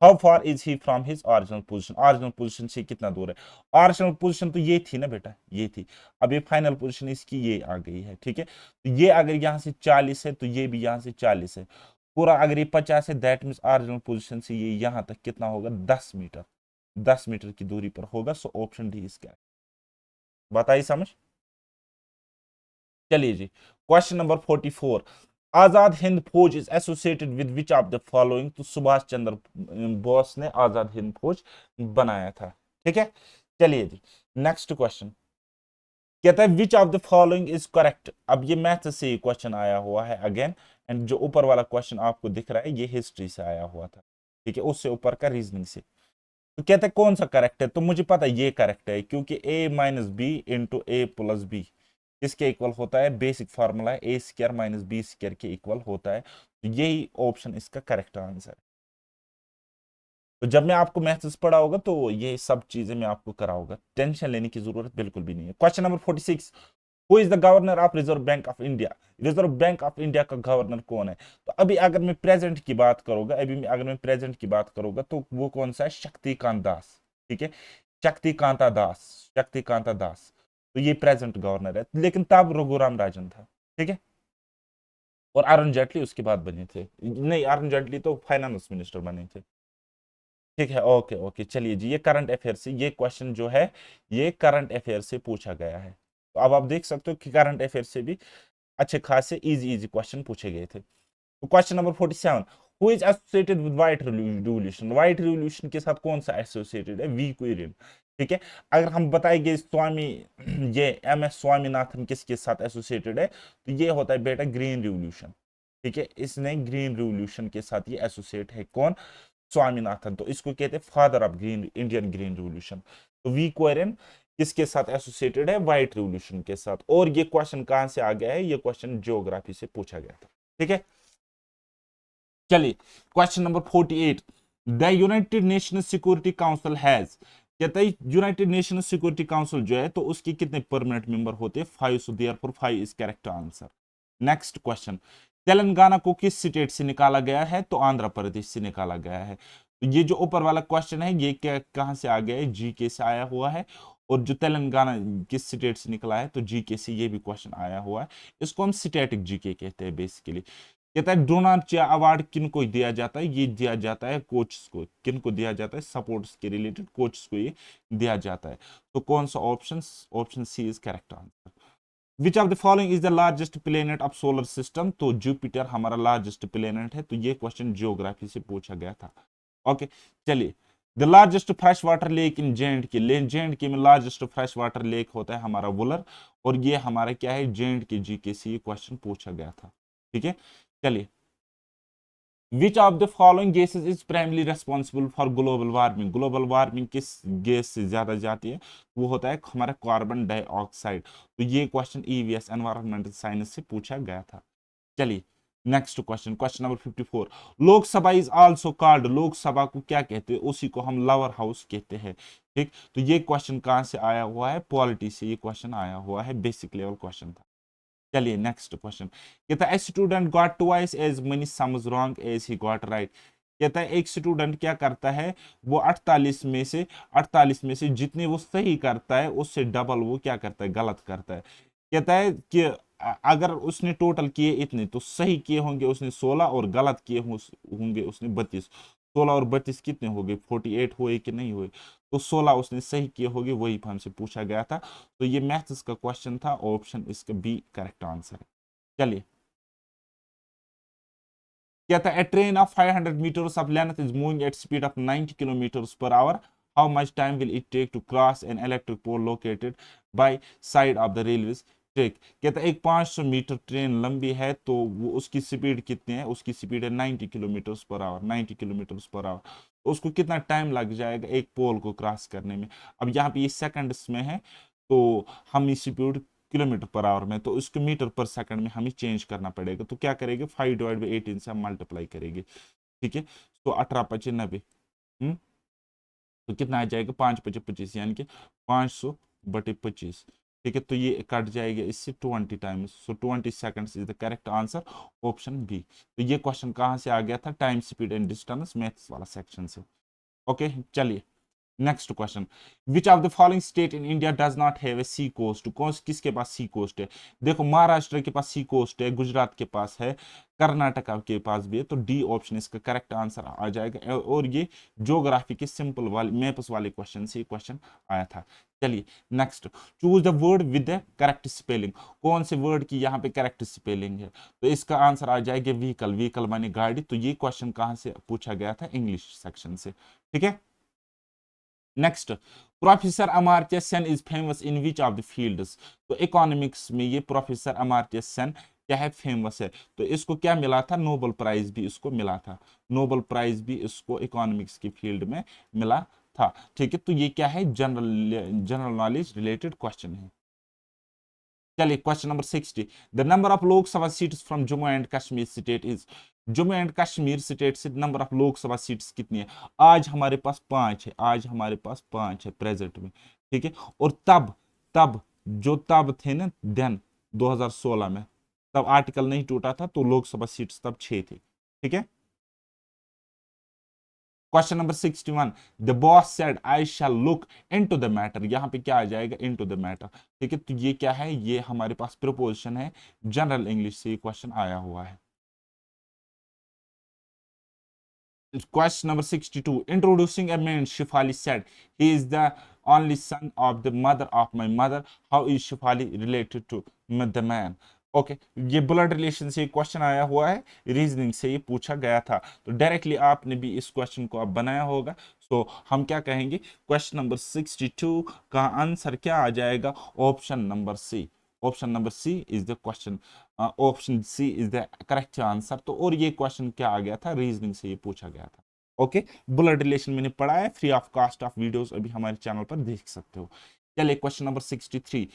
Speaker 1: how far is he from his original position, original position से कितना दूर है। ओरिजिनल पोजीशन तो ये थी ना बेटा, ये थी। अब ये फाइनल पोजीशन इसकी ये आ गई है, ठीक है। तो ये अगर यहाँ से 40 है तो ये भी यहाँ से 40 है। पूरा अगर ये 50 है, दैट मीन्स ओरिजिनल पोजीशन से ये यहाँ तक कितना होगा, 10 मीटर। 10 मीटर की दूरी पर होगा। सो ऑप्शन डी इसका, बताइए समझ। चलिए जी, क्वेश्चन नंबर 44। आजाद हिंद फौज is associated with which of the following. तो सुभाष चंद्र बोस ने आजाद हिंद फौज बनाया था, ठीक है। चलिए जी, नेक्स्ट क्वेश्चन कहता है विच of the following is correct. अब ये मैथ से क्वेश्चन आया हुआ है अगेन, एंड जो ऊपर वाला क्वेश्चन आपको दिख रहा है ये हिस्ट्री से आया हुआ था, ठीक है, उससे ऊपर का रीजनिंग से। तो कहते हैं कौन सा करेक्ट है, तो मुझे पता है ये करेक्ट है, क्योंकि a minus B into A plus B इसके इक्वल होता है, बेसिक फार्मूला है, A square minus B square के इक्वल होता है। तो यही ऑप्शन इसका करेक्ट आंसर है। तो जब मैं आपको मैथ्स पढ़ा होगा तो ये सब चीजें मैं आपको कराऊंगा, टेंशन लेने की जरूरत बिल्कुल भी नहीं है। Question number 46। Who is the governor of reserve bank of India. Reserve bank of India का गवर्नर कौन है। तो अभी अगर मैं प्रेजेंट की बात करूंगा, अगर मैं प्रेजेंट की बात करूंगा तो वो कौन सा है, शक्तिकांत दास, ठीक है। शक्तिकांता दास। तो ये प्रेजेंट गवर्नर है, लेकिन तब रघुराम राजन था, ठीक है। और अरुण जेटली उसके बाद बने थे, नहीं अरुण जेटली तो फाइनेंस मिनिस्टर बने थे, ठीक है। ओके ओके चलिए जी, ये करंट अफेयर से ये क्वेश्चन जो है ये करंट अफेयर से पूछा गया है। तो अब आप देख सकते हो कि करंट अफेयर से भी अच्छे खासे इजी इजी क्वेश्चन पूछे गए थे। तो question number 47। Who is associated with white revolution. White revolution के साथ कौन सा एसोसिएटेड है, वी क्विरिन, ठीक है। अगर हम बताएंगे स्वामी ये एम एस स्वामीनाथन किसके साथ एसोसिएटेड है, तो ये होता है बेटा ग्रीन रिवॉल्यूशन, ठीक है। इसने ग्रीन रिवॉल्यूशन के साथ ये एसोसिएट है, कौन, स्वामीनाथन। तो इसको कहते हैं father of green Indian green revolution. तो वी क्वेरिन किसके साथ एसोसिएटेड है, व्हाइट रिवॉल्यूशन के साथ। और ये क्वेश्चन कहां से आ गया है, ये क्वेश्चन ज्योग्राफी से पूछा गया था, ठीक है। चलिए, question number 48। The United nation security council has, कहता है यूनाइटेड नेशन सिक्योरिटी काउंसिल जो है तो उसके कितने परमानेंट मेंबर होते हैं, 5। So therefore 5 is correct answer. Next question. Telangana को किस स्टेट से निकाला गया है, तो आंध्र प्रदेश से निकाला गया है। तो ये जो ऊपर वाला क्वेश्चन है ये क्या कहां से आ गया है, जीके से आया हुआ है। और जो तेलंगाना किस स्टेट से निकला है, तो जीके से ये भी क्वेश्चन आया हुआ है। इसको हम स्टैटिक जीके कहते हैं बेसिकली। कहता है द्रोणाचार्य अवार्ड किन को दिया जाता है, ये दिया जाता है कोचेस को। किन को दिया जाता है, सपोर्ट्स के रिलेटेड कोचेस को ये दिया जाता है। तो कौन सा option, option C is correct answer. Which of the following is the largest planet of solar system. तो जुपिटर हमारा लार्जेस्ट प्लेनेट है। तो ये क्वेश्चन जियोग्राफी से पूछा गया था, ओके। चलिए, the largest fresh water lake in J and के में लार्जेस्ट फ्रेश वाटर लेक होता है हमारा वुलर। और ये हमारा क्या है, जे एंड के जी के से ये क्वेश्चन पूछा गया था, ठीक है। चलिए, विच of the following gases is primarily responsible for global warming, global warming किस गैस से ज्यादा जाती है, वो होता है हमारा कार्बन डाइऑक्साइड। तो ये क्वेश्चन ईवीएस एनवायरमेंटल साइंस से पूछा गया था। चलिए next question, question number 54। Lok Sabha is also called, Lok Sabha को क्या कहते हैं, उसी को हम लोअर हाउस कहते हैं। ठीक, तो ये क्वेश्चन कहां से आया हुआ है, पॉलिटी से ये क्वेश्चन आया हुआ है, बेसिक लेवल क्वेश्चन था। चलिए नेक्स्ट क्वेश्चन, कहता है student got twice as money sums wrong as he got right. कहता है एक स्टूडेंट क्या करता है, वो 48 में से जितने वो सही करता है उससे डबल वो क्या करता है, गलत करता है। कहता है कि अगर उसने टोटल किए इतने, तो सही किए होंगे उसने 16 और गलत किए होंगे उसने 32। 16 और 32 कितने हो गए, 48 हुए कि नहीं हुए, तो 16 उसने सही किए होंगे, वही हमसे पूछा गया था। तो ये मैथ्स का क्वेश्चन था, ऑप्शन इसका बी करेक्ट आंसर है। चलिए, क्या था, a train of 500 meters of length is moving at speed of 90 kilometers per hour, how much time will it take to cross an electric pole located by side of the railway track. कहता है एक 500 metre train लंबी है, तो वो उसकी speed कितनी है, उसकी स्पीड है 90 kilometre per hour, 90 kilometre per hour. उसको कितना टाइम लग जाएगा एक पोल को क्रॉस करने में। अब यहाँ पे ये सेकंड्स में है, तो हम इस स्पीड किलोमीटर पर आवर में, तो इसको मीटर पर सेकंड में हमें चेंज करना पड़ेगा। तो क्या करेंगे, 5/18 से हम मल्टीप्लाई करेंगे। ठीक है, तो 18×5 = 90। तो कितना आ जाएगा, 5×5 = 25, यानी कि 500/25। ठीक है, तो ये कट जाएगा इससे 20 times, so 20 seconds is the correct answer, option B. तो ये क्वेश्चन कहाँ से आ गया था, time speed and distance maths वाला सेक्शन से। ओके चलिए next question, which of the following state in India does not have a sea coast, कौन किसके पास सी कोस्ट है। देखो महाराष्ट्र के पास सी कोस्ट है, गुजरात के पास है, कर्नाटका के पास भी है, तो डी ऑप्शन इसका करेक्ट आंसर आ जाएगा। और ये ज्योग्राफी के सिंपल वाले मैप्स वाले क्वेश्चन से क्वेश्चन आया था। चलिए next, choose the word with the correct spelling, कौन से वर्ड की यहाँ पे करेक्ट स्पेलिंग है, तो इसका आंसर आ जाएगा व्हीकल, व्हीकल माने गाड़ी। तो ये क्वेश्चन कहाँ से पूछा गया था, इंग्लिश सेक्शन से। ठीक है, next, professor Amartya Sen is famous in which of the fields, तो इकोनॉमिक्स में ये प्रोफेसर अमर्त्य सेन क्या है, फेमस है। तो इसको क्या मिला था, नोबेल प्राइज भी इसको मिला था, नोबेल प्राइज भी इसको इकोनॉमिक्स की फील्ड में मिला था। ठीक है, तो ये क्या है, general general knowledge related question है। चलिए question number 60, the number of Lok Sabha seats from Jammu and Kashmir state is, Jammu and Kashmir state से नंबर ऑफ लोकसभा सीट्स कितनी है। आज हमारे पास 5 है, आज हमारे पास 5 है प्रेजेंट में। ठीक है, और तब तब जो तब थे ना, देन 2016 में, तब आर्टिकल नहीं टूटा था, तो लोकसभा सीट्स तब 6 थी। ठीक है, question number 61, the boss said I shall look into the matter, यहां पे क्या आ जाएगा, इनटू द मैटर। ठीक है, तो ये क्या है, ये हमारे पास प्रिपोजिशन है, जनरल इंग्लिश से ये क्वेश्चन आया हुआ है। Question number 62. Introducing a man, Shifali said, he is the only son of the mother of my mother. How is Shifali related to the man? Okay ये ब्लड रिलेशन से question आया हुआ है, रीजनिंग से ये पूछा गया था, तो डायरेक्टली आपने भी इस क्वेश्चन को आप बनाया होगा। सो हम क्या कहेंगे, क्वेश्चन नंबर 62 का आंसर क्या आ जाएगा, option number C, option number C is the question, option C is the correct answer. तो और ये क्वेश्चन क्या आ गया था, रीजनिंग से ये पूछा गया था। ओके, ब्लड रिलेशन मैंने पढ़ा है, free of cost of videos अभी हमारे चैनल पर देख सकते हो। चलिए क्वेश्चन नंबर 63,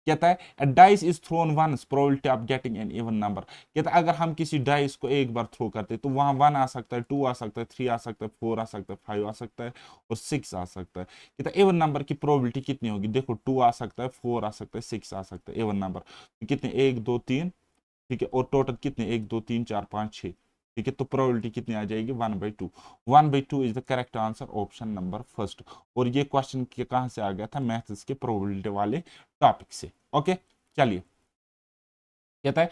Speaker 1: कहता है a dice is thrown once probability of getting an even number, कहता है अगर हम किसी डाइस को एक बार थ्रो करते हैं, तो वहां 1 आ सकता है, 2 आ सकता है, 3 आ सकता है, 4 आ सकता है, 5 आ सकता है और 6 आ सकता है। कहता है एवन नंबर की प्रोबेबिलिटी कितनी होगी, देखो 2 आ सकता है, 4 आ सकता है, 6 आ सकता है, एवन नंबर कितने, 1 2 3। ठीक है, और टोटल कितने, 1 2 3 4 5 6। ठीक है, तो प्रोबेबिलिटी कितनी आ जाएगी, 1/2, 1/2 is the correct answer, option number first. और ये क्वेश्चन के कहां से आ गया था, मैथ्स के प्रोबेबिलिटी वाले टॉपिक से। ओके चलिए, कहता है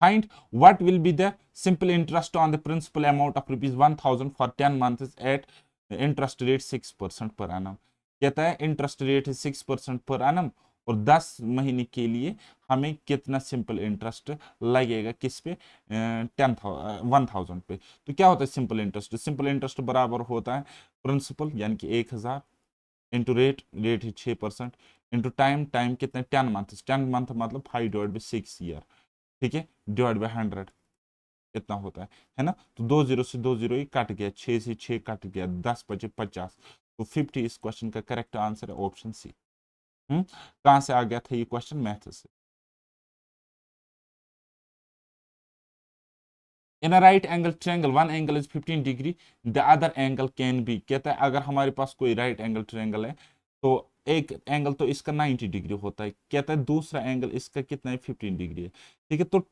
Speaker 1: find what will be the simple interest on the principal amount of ₹1000 for 10 months at interest rate 6% per annum. कहता है इंटरेस्ट रेट है 6% पर एनम, और 10 महीने के लिए हमें कितना सिंपल इंटरेस्ट लगेगा, किस पे, 10,000 पे। तो क्या होता है सिंपल इंटरेस्ट, सिंपल इंटरेस्ट बराबर होता है प्रिंसिपल यानी कि 1000 इंटू रेट, रेट है 6%, इंटू टाइम, टाइम कितने 10 मंथ, 10 मंथ मतलब 5/6 ईयर। ठीक है, डिवाइड बाई 100। इतना होता है ना। तो 2 0 से 2 0 ही कट गया, 6 से 6 कट गया, 10 बचे 50। तो 50 इस क्वेश्चन का करेक्ट आंसर है ऑप्शन सी। कहां से आ गया था ये क्वेश्चन? मैथ से। In a right angle triangle one angle is 15 degree, the other angle can be. कहता है अगर हमारे पास कोई राइट एंगल ट्रायंगल है तो एक एंगल तो इसका 90 डिग्री होता है, कहता है दूसरा एंगल इसका कितना है? 15 डिग्री है। ठीक है, तो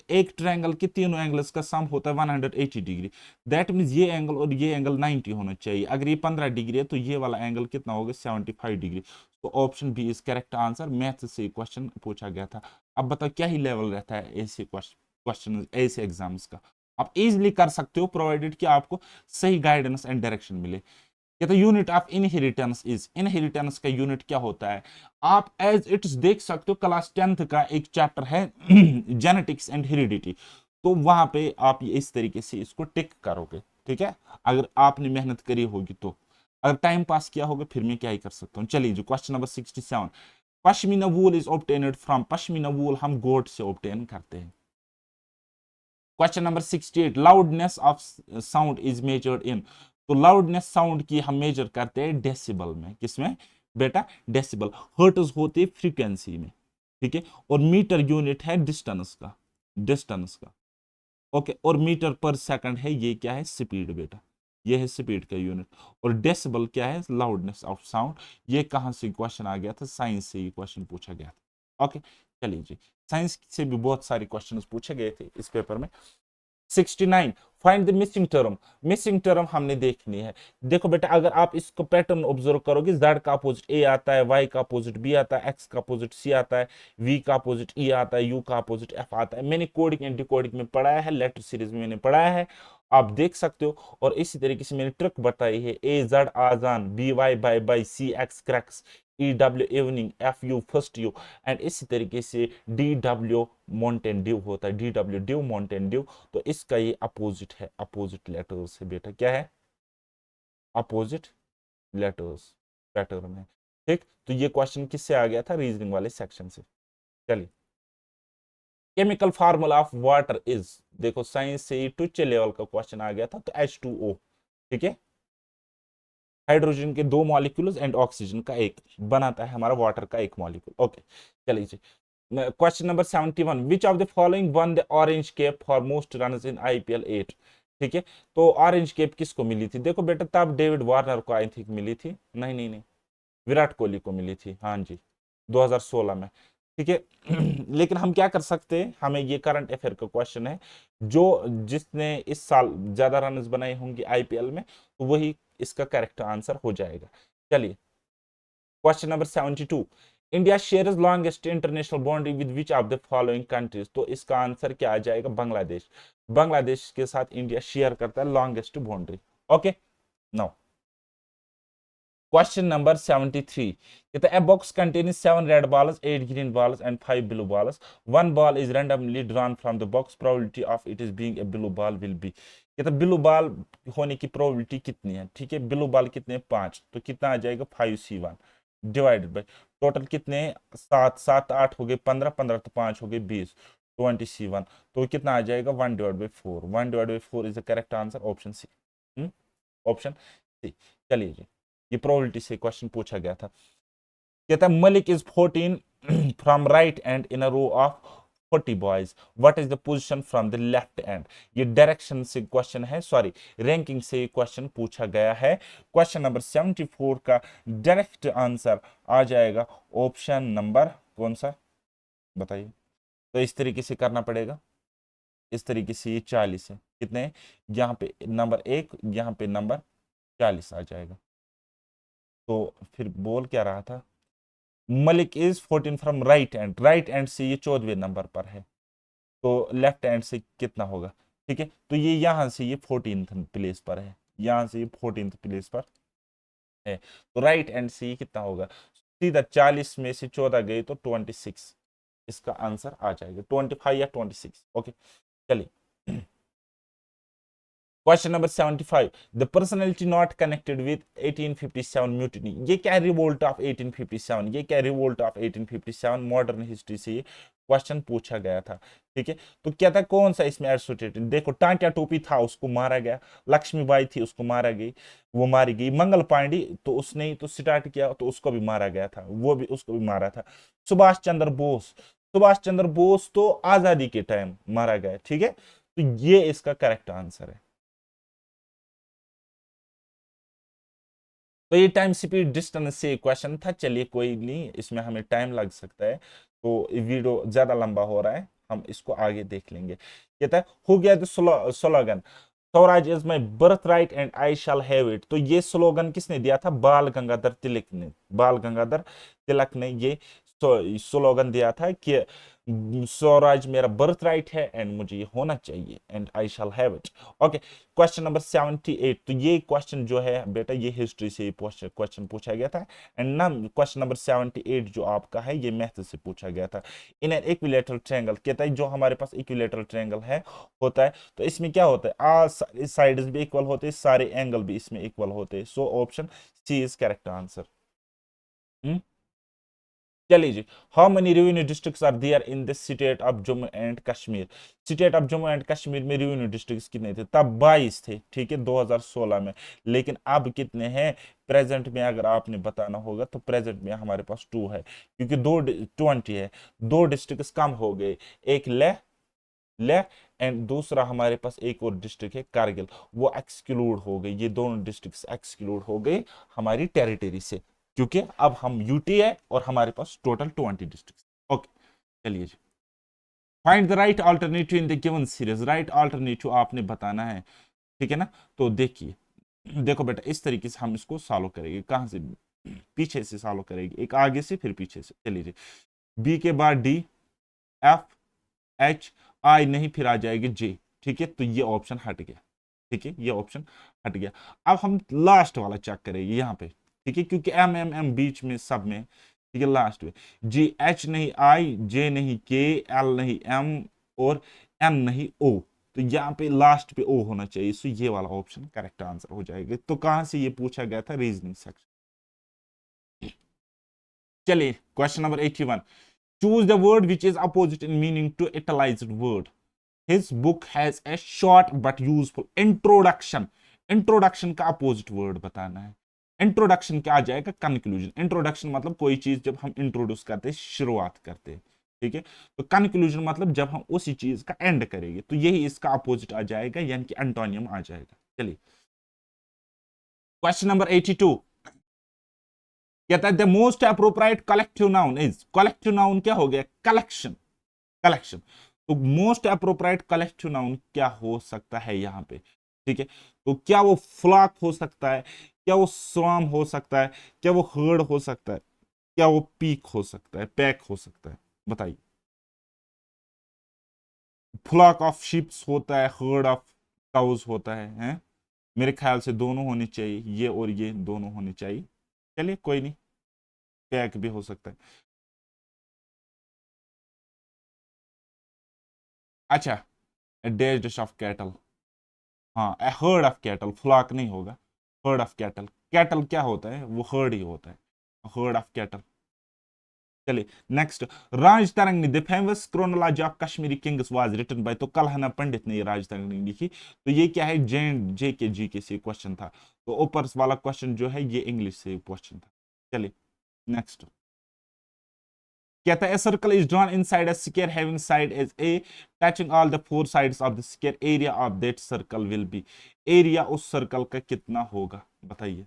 Speaker 1: एक ट्रायंगल के तीनों एंगल्स का सम होता है 180 डिग्री। दैट मीन्स ये एंगल और ये एंगल 90 होना चाहिए। अगर ये 15 डिग्री है तो ये वाला एंगल कितना होगा? 75 डिग्री। तो option B is correct answer. Math से क्वेश्चन पूछा गया था। अब बताओ क्या ही लेवल रहता है ऐसे क्वेश्चन ऐसे एग्जाम्स का। आप इजीली कर सकते हो प्रोवाइडेड कि आपको सही गाइडेंस एंड डायरेक्शन मिले। या तो unit of inheritance is, inheritance का यूनिट क्या होता है? आप एज इट्स देख सकते हो, क्लास 10th का एक चैप्टर है जेनेटिक्स एंड हेरिडिटी। तो वहां पे आप इस तरीके से इसको टिक करोगे। ठीक है, अगर आपने मेहनत करी होगी तो। अगर टाइम पास किया होगा फिर मैं क्या ही कर सकता हूँ। चलिए जो question number 67, pashmina wool is obtained from, pashmina wool हम गोट से ऑब्टेन करते हैं। Question number 68, loudness of sound is measured in. तो लाउडनेस साउंड की हम मेजर करते हैं डेसिबल में। किसमें बेटा? डेसिबल। हर्ट्ज होते हैं फ्रीक्वेंसी में। ठीक है, और मीटर यूनिट है डिस्टेंस का, डिस्टेंस का। ओके, और मीटर पर सेकंड है, ये क्या है? स्पीड बेटा, ये है स्पीड का यूनिट। और डेसिबल क्या है? Loudness of sound. ये कहां से क्वेश्चन आ गया था? साइंस से ये क्वेश्चन पूछा गया था। ओके, चलिए जी, साइंस से भी बहुत सारे क्वेश्चन पूछे गए थे इस पेपर में। 69, find the missing term. Missing term हमने देखनी है। देखो बेटा, अगर आप इसको पैटर्न ऑब्जर्व करोगे, z का अपोजिट a आता है, y का अपोजिट b आता है, x का अपोजिट c आता है, v का अपोजिट e आता है, u का अपोजिट f आता है। मैंने कोडिंग एंड डिकोडिंग में पढ़ाया है, लेटर सीरीज में मैंने पढ़ाया है, आप देख सकते हो। और इसी तरीके से मैंने ट्रिक बताई है, a z आजान, b y bye bye, c x cracks, E W evening, F U first U. And इसी तरीके से डी डब्ल्यू माउंटेन ड्यू होता है, D W dew mountain dew. तो इसका ये अपोजिट है, अपोजिट लेटर्स है बेटा। क्या है? अपोजिट लेटर्स पैटर्न है। ठीक, तो ये क्वेश्चन किससे आ गया था? रीजनिंग वाले सेक्शन से। चलिए, chemical formula of water is. देखो साइंस से ही टुच्चे लेवल का क्वेश्चन आ गया था, तो H2O। ठीक है, हाइड्रोजन के 2 मॉलिक्यूल्स एंड ऑक्सीजन का एक बनाता है हमारा वाटर का एक मॉलिक्यूल। ओके, चलिए question number 71, which of the following one the orange cap for most runs in IPL 8। ठीक है, तो ऑरेंज कैप किसको मिली थी? देखो बेटा, तब डेविड वार्नर को आई थिंक मिली थी, नहीं नहीं नहीं, विराट कोहली को मिली थी, हाँ जी, 2016 में। ठीक है लेकिन हम क्या कर सकते हैं, हमें ये करंट अफेयर का क्वेश्चन है, जो जिसने इस साल ज्यादा रन बनाए होंगे IPL में, तो वही इसका करेक्ट आंसर हो जाएगा। चलिए, question number 72, India shares longest international boundary with which of the following countries. तो इसका आंसर क्या आ जाएगा? बांग्लादेश। बांग्लादेश के साथ इंडिया शेयर करता है longest boundary. Okay, now question number 73, कहता है a box contains 7 red balls, 8 green balls and 5 blue balls. One ball is randomly drawn from the box. Probability of it is being a blue ball will be। कहता है blue ball होने की probability कितनी है? ठीक है, blue ball कितने? 5। तो कितना आ जाएगा? 5C1 डिवाइडेड बाई टोटल कितने? 7 7 8 हो गए 15, 15 तो 5 हो गए 20, 20C1। तो कितना आ जाएगा? 1 divide by 4, 1 divide by 4 is the correct answer, option C. Option C. चलिए जी, ये प्रोबेबिलिटी से क्वेश्चन पूछा गया था। कहता है Malik is 14 from right end in a row of 40 boys, what is the position from the left end. ये डायरेक्शन से क्वेश्चन है, सॉरी रैंकिंग से क्वेश्चन पूछा गया है। क्वेश्चन नंबर 74 का डायरेक्ट आंसर आ जाएगा ऑप्शन नंबर कौन सा बताइए? तो इस तरीके से करना पड़ेगा, इस तरीके से। ये 40 है, कितने? यहाँ पे नंबर 1, यहाँ पे नंबर 40 आ जाएगा। तो फिर बोल क्या रहा था? Malik is 14 from right and, right and से ये 14वें नंबर पर है, तो लेफ्ट हैंड से कितना होगा? ठीक है, तो ये यहां से ये 14th प्लेस पर है, यहां से ये 14th प्लेस पर है। तो राइट हैंड से ये कितना होगा? सीधा 40 में से 14 गए तो 26, इसका आंसर आ जाएगा 25 या 26। ओके, चलिए question number 75, the personality not connected with 1857 mutiny. ये क्या रिवोल्ट ऑफ 1857, ये क्या रिवोल्ट ऑफ 1857 मॉडर्न हिस्ट्री से क्वेश्चन पूछा गया था। ठीक है, तो क्या था, कौन सा इसमें एसोसिएटेड, देखो टांटिया टोपी था उसको मारा गया, लक्ष्मीबाई थी उसको मारा गई, वो मारी गई, मंगल पांडे तो उसने ही तो स्टार्ट किया तो उसको भी मारा गया था, वो भी उसको भी मारा था। सुभाष चंद्र बोस, सुभाष चंद्र बोस तो आजादी के टाइम मारा गया। ठीक है, तो ये इसका करेक्ट आंसर है। तो ये टाइम स्पीड डिस्टेंस से क्वेश्चन था, चलिए कोई नहीं, इसमें हमें टाइम लग सकता है, तो वीडियो ज्यादा लंबा हो रहा है, हम इसको आगे देख लेंगे। कहता है, हो गया तो slogan Swaraj is my birth right and I shall have it. तो ये स्लोगन किसने दिया था, बाल गंगाधर तिलक ने, बाल गंगाधर तिलक ने ये स्लोगन दिया था कि स्वराज मेरा बर्थ राइट है एंड मुझे ये होना चाहिए and I shall have it. Okay, question number 78, तो ये क्वेश्चन जो है बेटा ये हिस्ट्री से क्वेश्चन पूछा गया था। एंड ना क्वेश्चन नंबर 78 जो आपका है ये मैथ से पूछा गया था। इन एन इक्विलेटरल ट्रायंगल, कहता है जो हमारे पास इक्विलेटरल ट्रायंगल है होता है, तो इसमें क्या होता है, साइड्स भी इक्वल होते हैं, सारे एंगल भी इसमें इक्वल होते हैं, so option C is correct answer. चलिए जी, how many revenue districts are there in this state of Jammu and Kashmir. State of Jammu and Kashmir में रेवेन्यू डिस्ट्रिक्ट्स कितने थे, तब 22 थे, ठीक है 2016 में, लेकिन अब कितने हैं प्रेजेंट में, अगर आपने बताना होगा तो प्रेजेंट में हमारे पास 2 है, क्योंकि 20 है, 2 डिस्ट्रिक्ट्स कम हो गए, एक ले एंड दूसरा हमारे पास एक और डिस्ट्रिक्ट है कारगिल, वो एक्सक्लूड हो गई, ये दोनों डिस्ट्रिक्ट्स एक्सक्लूड हो गए हमारी टेरिटरी से, क्योंकि अब हम यूटी है और हमारे पास टोटल 20 डिस्ट्रिक्ट। ओके, चलिए जी, find the right alternative in the given series, right alternative आपने बताना है, ठीक है ना। तो देखिए, देखो बेटा इस तरीके से हम इसको सॉल्व करेंगे, कहां से, पीछे से सॉल्व करेंगे, एक आगे से फिर पीछे से। चलिए जी, बी के बाद डी, एफ, एच, आई नहीं, फिर आ जाएगी जे, ठीक है, तो ये ऑप्शन हट गया, ठीक है, ये ऑप्शन हट गया। अब हम लास्ट वाला चेक करेंगे यहाँ पे, ठीक है, क्योंकि एम एम एम बीच में सब में, ठीक है, लास्ट में जी, एच नहीं आई, जे नहीं के, एल नहीं एम, और एन नहीं ओ, तो यहाँ पे लास्ट पे ओ होना चाहिए, सो ये वाला ऑप्शन करेक्ट आंसर हो जाएगा। तो कहां से ये पूछा गया था, रीजनिंग सेक्शन। चलिए question number 81, choose the word which is opposite in meaning to italicised word. His book has a short but useful introduction। Introduction का अपोजिट वर्ड बताना है। इंट्रोडक्शन क्या आ जाएगा, कंक्लूजन। इंट्रोडक्शन मतलब कोई चीज जब हम इंट्रोड्यूस करते हैं, शुरुआत करते हैं, ठीक है, तो कंक्लूजन मतलब जब हम उसी चीज का एंड करेंगे, तो यही इसका अपोजिट आ जाएगा, यानी कि एंटोनियम आ जाएगा। चलिए क्वेश्चन नंबर 82, कहता है the most appropriate collective noun is, collective noun क्या हो गया, कलेक्शन, कलेक्शन, तो मोस्ट अप्रोप्रिएट कलेक्टिव नाउन क्या हो सकता है यहाँ पे, ठीक है, तो क्या वो फ्लॉक हो सकता है, क्या वो स्वाम हो सकता है, क्या वो हर्ड हो सकता है, क्या वो पीक हो सकता है, पैक हो सकता है, बताइए। फ्लॉक ऑफ शिप्स होता है, हर्ड ऑफ काउज होता है? मेरे ख्याल से दोनों होने चाहिए, ये और ये दोनों होने चाहिए, चलिए कोई नहीं, पैक भी हो सकता है। अच्छा, डेज डिश ऑफ कैटल, हाँ हर्ड ऑफ कैटल, फ्लॉक नहीं होगा, हर्ड ऑफ कैटल, कैटल क्या होता है, वो हर्ड ही होता है, हर्ड ऑफ कैटल। चलिए next, Raj Tarangini the famous chronology of Kashmiri kings was written by, तो कल्हना पंडित ने ये राज तरंगिणी लिखी, तो ये क्या है, जे के जी के से क्वेश्चन था, तो ऊपर वाला क्वेश्चन जो है ये इंग्लिश से क्वेश्चन था। चलिए नेक्स्ट, कहता है circle is drawn inside a square having side as A touching all the 4 sides of the square, area of that circle will be, area उस सर्कल का कितना होगा, बताइए।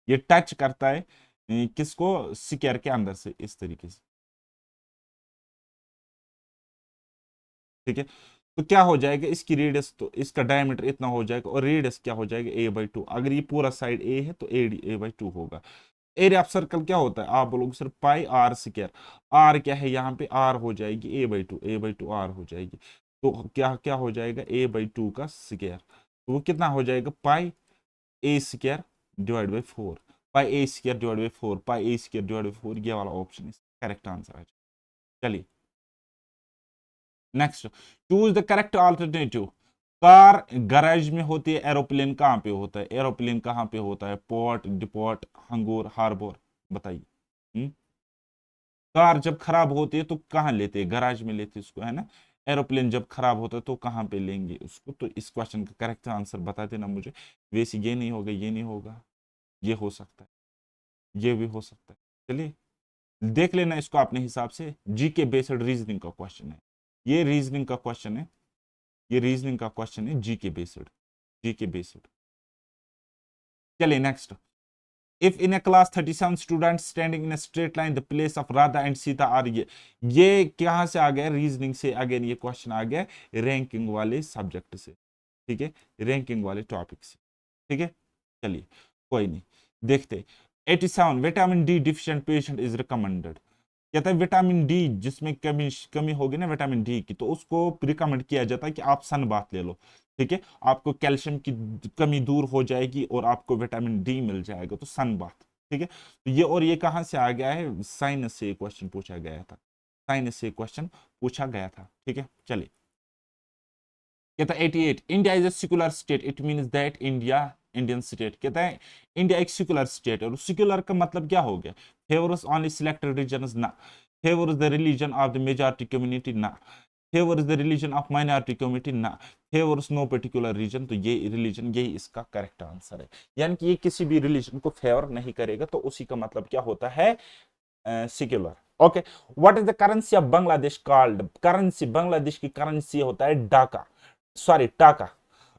Speaker 1: ये टच करता है किसको, स्क्वायर के अंदर से, इस तरीके से, ठीक है, तो क्या हो जाएगा, इसकी रेडियस, तो इसका डायमीटर इतना हो जाएगा, और रेडियस क्या हो जाएगा, a/2, अगर ये पूरा साइड a है तो a/2 होगा। एरिया ऑफ सर्कल क्या होता है, आप बोलोगे sir pi r square, r क्या है यहाँ पे, आर हो जाएगी a/2 आर हो जाएगी, तो क्या क्या हो जाएगा, a/2 का स्क्वायर, तो वो कितना हो जाएगा, pi a square divide by 4, pi a square divide by 4, pi a square divide by 4, ये वाला ऑप्शन करेक्ट आंसर है। चलिए next, choose the correct alternative, car garage में होती है, एरोप्लेन कहाँ पे होता है? एरोप्लेन कहाँ पे होता है? पोर्ट, डिपोट, हंगोर, हार्बर, बताइए। कार जब खराब होती है तो कहाँ लेते हैं? गैराज में लेते हैं उसको, है ना। एरोप्लेन जब खराब होता है तो कहाँ पे लेंगे उसको? तो इस क्वेश्चन का करेक्ट आंसर बता देना मुझे। वैसे ये नहीं होगा, ये नहीं होगा, ये हो सकता है, ये भी हो सकता है। चलिए देख लेना इसको अपने हिसाब से। जीके बेस्ड रीजनिंग का क्वेश्चन है ये, रीजनिंग का क्वेश्चन है ये, रीजनिंग का क्वेश्चन है, जीके बेस्ड, जीके बेस्ड। चलिए next. If in a class 37 students standing in a straight line, the place of Radha and Sita are ये कहां से आ गया? रीजनिंग से। अगेन ये क्वेश्चन आ गया रैंकिंग वाले सब्जेक्ट से, ठीक है, रैंकिंग वाले टॉपिक से, ठीक है। चलिए कोई नहीं, देखते। 87 vitamin D deficient patient is recommended. कहता है विटामिन डी जिसमें कमी कमी होगी ना विटामिन डी की, तो उसको रिकमेंड किया जाता है कि आप सन बाथ ले लो, ठीक है। आपको कैल्शियम की कमी दूर हो जाएगी और आपको विटामिन डी मिल जाएगा, तो सन बाथ, ठीक है। तो ये, और ये कहां से आ गया है? साइंस से क्वेश्चन पूछा गया था, साइंस से क्वेश्चन पूछा गया था, ठीक है। चलिए कहता है 88 India is a secular state, it means that India, Indian state. कहता है इंडिया एक सेक्युलर स्टेट है, और सेक्युलर का मतलब क्या हो गया? Favours only selected regions? ना। Favours the religion of the majority community? ना। Favours the religion of minority community? ना। Favours no particular region? तो ये रिलीजन, यही इसका करेक्ट आंसर है। यानी कि ये किसी भी रिलीजन को फेवर नहीं करेगा, तो उसी का मतलब क्या होता है? Secular. Okay, what is the currency of Bangladesh called? Currency, Bangladesh की करेंसी होता है डाका, सॉरी टाका,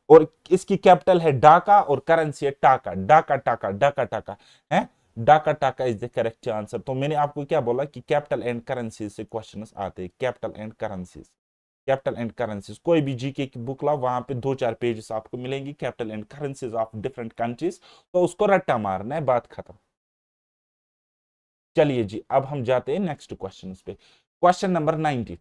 Speaker 1: और इसकी कैपिटल है ढाका और करेंसी है टाका। डाका टाका, डाका टाका है, डाका टाका इज द करेक्ट आंसर। तो मैंने आपको क्या बोला कि कैपिटल एंड करेंसीज से क्वेश्चंस आते हैं, capital and currencies, capital and currencies. कोई भी जीके की बुक लाओ, वहां पे 2-4 पेजेस आपको मिलेंगी, capital and currencies of different countries, तो उसको रट्टा मारना है, बात खत्म। चलिए जी, अब हम जाते हैं नेक्स्ट क्वेश्चन पे। Question number 90।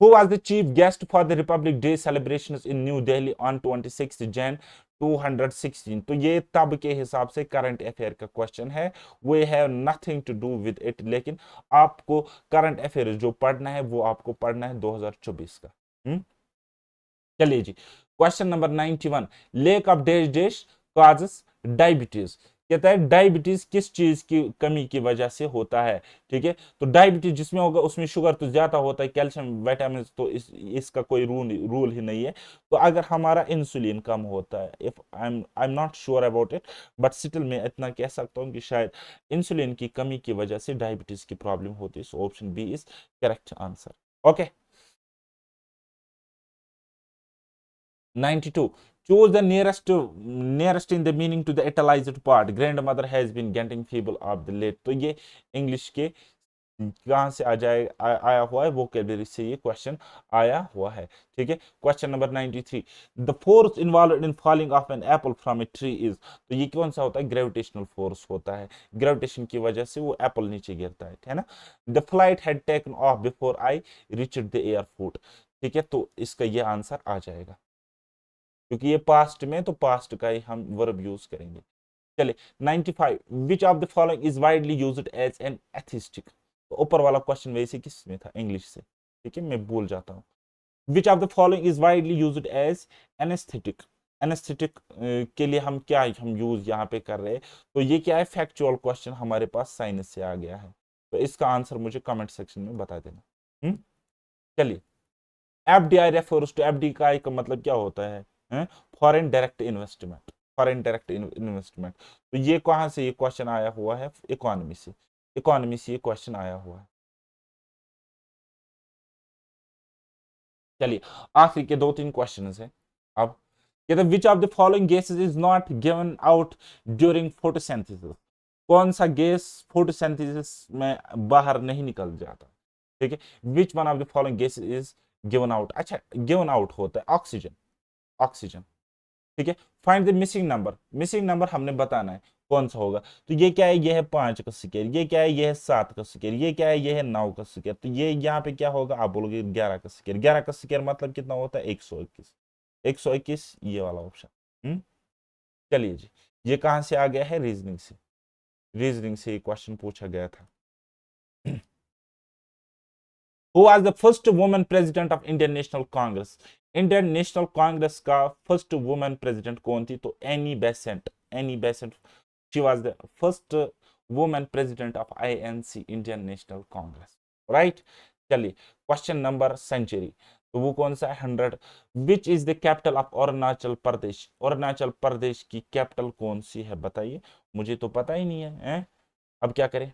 Speaker 1: Who was the chief guest for the Republic Day celebrations in New Delhi on 26 Jan 216? तो ये तब के हिसाब से करंट अफेयर का क्वेश्चन है, we have nothing to do with it, लेकिन आपको करंट अफेयर जो पढ़ना है वो आपको पढ़ना है 2024 का। चलिए जी, question number 91। Lack of dash dash causes diabetes. कहता है डायबिटीज किस चीज की कमी की वजह से होता है, ठीक है। तो डायबिटीज जिसमें होगा उसमें शुगर तो ज्यादा होता है, कैल्शियम, विटामिन, तो इसका कोई रूल ही नहीं है। तो अगर हमारा इंसुलिन कम होता है, if I am not sure about it, but still मैं इतना कह सकता हूँ कि शायद इंसुलिन की कमी की वजह से डायबिटीज की प्रॉब्लम होती है। So option B is correct answer. Okay, 92. Choose the nearest in the meaning to the italicized part. Grandmother has been getting feeble of the late. तो ये इंग्लिश के कहां से आ जाए आया हुआ है? वोकेबलरी से ये क्वेश्चन आया हुआ है, ठीक है। Question number 93। The force involve in falling of an apple from a tree is. तो ये कौन सा होता है? ग्रेविटेशनल फोर्स होता है, ग्रेविटेशन की वजह से वो एप्पल नीचे गिरता है ना। The flight had taken of before I reached the airport, ठीक है। तो इसका ये आंसर आ जाएगा, क्योंकि ये पास्ट में, तो पास्ट का ही हम वर्ब यूज करेंगे। चलिए 95। Which of the following is widely used as an anaesthetic. तो ऊपर वाला क्वेश्चन वैसे किस में था? इंग्लिश से, ठीक है, मैं भूल जाता हूँ। Which of the following is widely used as anaesthetic. Anaesthetic के लिए हम क्या हम यूज यहाँ पे कर रहे हैं? तो ये क्या है? फैक्चुअल क्वेश्चन हमारे पास साइंस से आ गया है, तो इसका आंसर मुझे कमेंट सेक्शन में बता देना। चलिए, एफडीआई रेफर्स टू, एफडीआई का मतलब क्या होता है? Foreign direct investment, foreign direct investment. तो ये कहां से ये क्वेश्चन आया हुआ है? इकोनॉमी से, इकोनॉमी से ये क्वेश्चन आया हुआ है। चलिए आखिरी के 2-3 क्वेश्चन है। अब कहते हैं विच of the following gases is not given out during photosynthesis. कौन सा गैस फोटोसिंथेसिस में बाहर नहीं निकल जाता, ठीक है। विच one of the following gases is given out? अच्छा, गिवन आउट होता है ऑक्सीजन, ऑक्सीजन, ठीक है। Find the missing number, missing number हमने बताना है कौन सा होगा। तो ये क्या है? ये है 5 का स्केयर, ये क्या है? ये है 7 का स्केयर, ये क्या है? ये है 9 का स्केयर। तो ये यहाँ पे क्या होगा? आप बोलोगे 11 का स्केयर। 11 का स्केयर मतलब कितना होता है? 121, 121, ये वाला ऑप्शन। चलिए जी, ये कहां से आ गया है? रीजनिंग से, रीजनिंग से क्वेश्चन पूछा गया था। Who was the first woman president of Indian National Congress? Indian National Congress का फर्स्ट वुमेन प्रेसिडेंट कौन थी? तो Annie Besant she was the first women president of INC, Indian National Congress, right. चलिए question number century, तो वो कौन सा है? 100। Which is the capital of Arunachal Pradesh? Arunachal Pradesh की कैपिटल कौन सी है बताइए, मुझे तो पता ही नहीं है, अब क्या करें?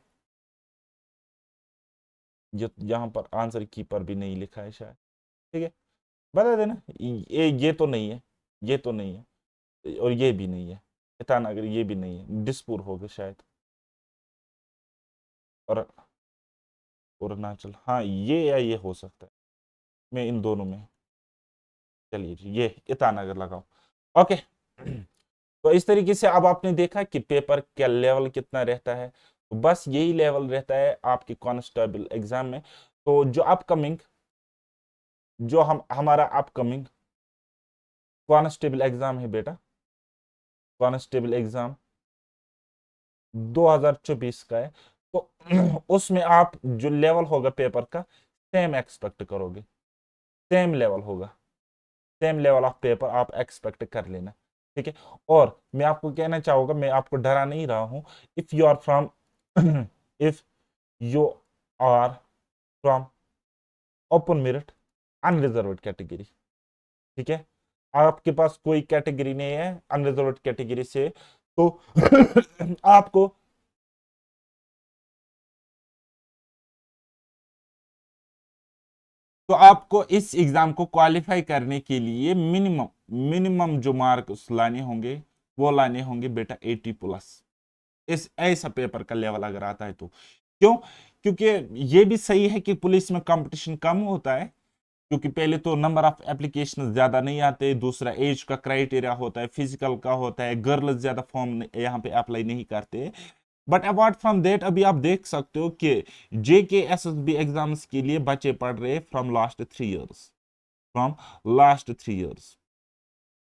Speaker 1: यहाँ पर आंसर की पर भी नहीं लिखा है शायद, ठीक है बता देना। ये तो नहीं है, ये तो नहीं है, और ये भी नहीं है, ईटानगर ये भी नहीं है, दिसपुर होगा शायद, और अरुणाचल, हाँ ये या ये हो सकता है, मैं इन दोनों में, चलिए जी ये ईटानगर लगाओ, ओके। तो इस तरीके से अब आपने देखा कि पेपर का लेवल कितना रहता है, तो बस यही लेवल रहता है आपके कांस्टेबल एग्जाम में। तो जो अपकमिंग, जो हम हमारा अपकमिंग कांस्टेबल एग्जाम है बेटा, कांस्टेबल एग्जाम 2024 का है, तो उसमें आप जो लेवल होगा पेपर का सेम एक्सपेक्ट करोगे, सेम लेवल होगा, सेम लेवल ऑफ पेपर आप एक्सपेक्ट कर लेना, ठीक है। और मैं आपको कहना चाहूंगा, मैं आपको डरा नहीं रहा हूं, if you are from if you are from open merit unreserved category, ठीक है, आपके पास कोई कैटेगरी नहीं है अनरिजर्व्ड कैटेगरी से, तो आपको इस एग्जाम को क्वालिफाई करने के लिए मिनिमम मिनिमम जो मार्क्स लाने होंगे वो लाने होंगे बेटा 80+। इस ऐसा पेपर का लेवल अगर आता है तो क्यों? क्योंकि ये भी सही है कि पुलिस में कंपटीशन कम होता है, क्योंकि पहले तो नंबर ऑफ एप्लीकेशन ज्यादा नहीं आते, दूसरा एज का क्राइटेरिया होता है, फिजिकल का होता है, गर्ल्स ज्यादा फॉर्म यहाँ पे अप्लाई नहीं करते। बट अपार्ट फ्रॉम देट अभी आप देख सकते हो कि JKSSB एग्जाम्स के लिए बच्चे पढ़ रहे फ्रॉम लास्ट 3 इयर्स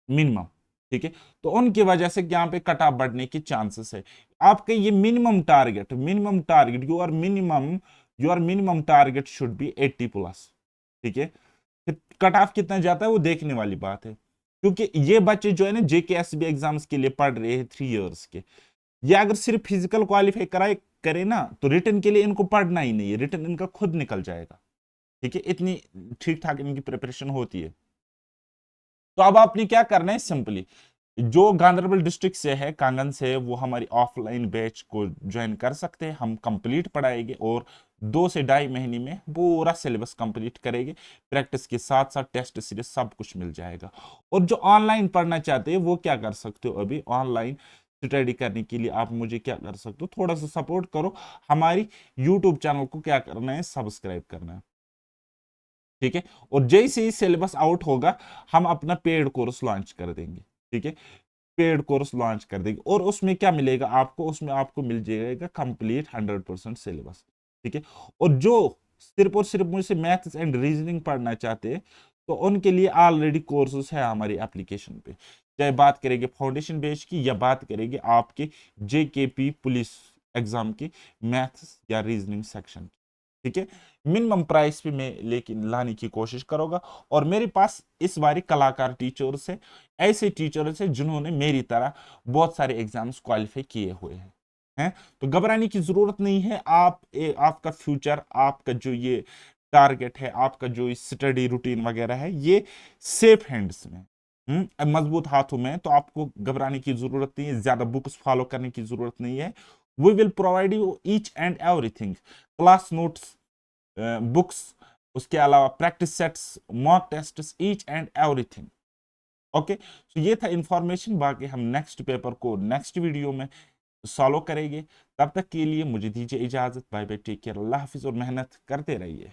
Speaker 1: मिनिमम, ठीक है। तो उनकी वजह से यहाँ पे कट ऑफ बढ़ने की चांसेस है। आपके ये minimum target your minimum target should be 80+, ठीक है। फिर कट ऑफ कितना जाता है वो देखने वाली बात है, क्योंकि ये बच्चे जो है ना JKSSB एग्जाम्स के लिए पढ़ रहे हैं 3 इयर्स के, ये अगर सिर्फ फिजिकल क्वालिफाई कराए करे ना तो रिटर्न के लिए इनको पढ़ना ही नहीं है, रिटर्न इनका खुद निकल जाएगा, ठीक है, इतनी ठीक ठाक इनकी प्रिपरेशन होती है। तो अब आपने क्या करना है, सिंपली जो गांधरबल डिस्ट्रिक्ट से है, कांगन से, वो हमारी ऑफलाइन बैच को ज्वाइन कर सकते हैं, हम कंप्लीट पढ़ाएंगे और 2 से 2.5 महीने में पूरा सिलेबस कंप्लीट करेंगे, प्रैक्टिस के साथ साथ टेस्ट सीरीज सब कुछ मिल जाएगा। और जो ऑनलाइन पढ़ना चाहते हैं वो क्या कर सकते हो, अभी ऑनलाइन स्टडी करने के लिए आप मुझे क्या कर सकते हो, थोड़ा सा सपोर्ट करो, हमारी यूट्यूब चैनल को क्या करना है, सब्सक्राइब करना है, ठीक है। और जैसे ही सिलेबस आउट होगा हम अपना पेड कोर्स लॉन्च कर देंगे, ठीक है, पेड कोर्स लॉन्च कर देंगे, और उसमें क्या मिलेगा आपको, उसमें आपको मिल जाएगा कंप्लीट 100% सिलेबस, ठीक है। और जो सिर्फ और सिर्फ मुझसे मैथ्स एंड रीजनिंग पढ़ना चाहते हैं तो उनके लिए ऑलरेडी कोर्सेज है हमारी एप्लीकेशन पे, चाहे बात करेंगे फाउंडेशन बेस की या बात करेंगे आपके JKP पुलिस एग्जाम की मैथ्स या रीजनिंग सेक्शन, ठीक है। मिनिमम प्राइस पे मैं लेकिन लाने की कोशिश करूंगा, और मेरे पास इस बारी कलाकार टीचर्स है, ऐसे टीचर्स है जिन्होंने मेरी तरह बहुत सारे एग्जाम्स क्वालिफाई किए हुए हैं। तो घबराने की जरूरत नहीं है, आपका फ्यूचर, आपका जो ये टारगेट है, आपका जो स्टडी रूटीन वगैरह है, ये सेफ हैंड्स में, मजबूत हाथों में, तो आपको घबराने की जरूरत नहीं है, ज्यादा बुक्स फॉलो करने की जरूरत नहीं है। We will provide you each and everything, class notes, books, उसके अलावा practice sets, mock tests, each and everything, okay. तो ये था इंफॉर्मेशन, बाकी हम नेक्स्ट पेपर को नेक्स्ट वीडियो में सॉल्व करेंगे। तब तक के लिए मुझे दीजिए इजाजत, बाय बाय, टेक केयर, अल्लाह हाफिज, और मेहनत करते रहिए।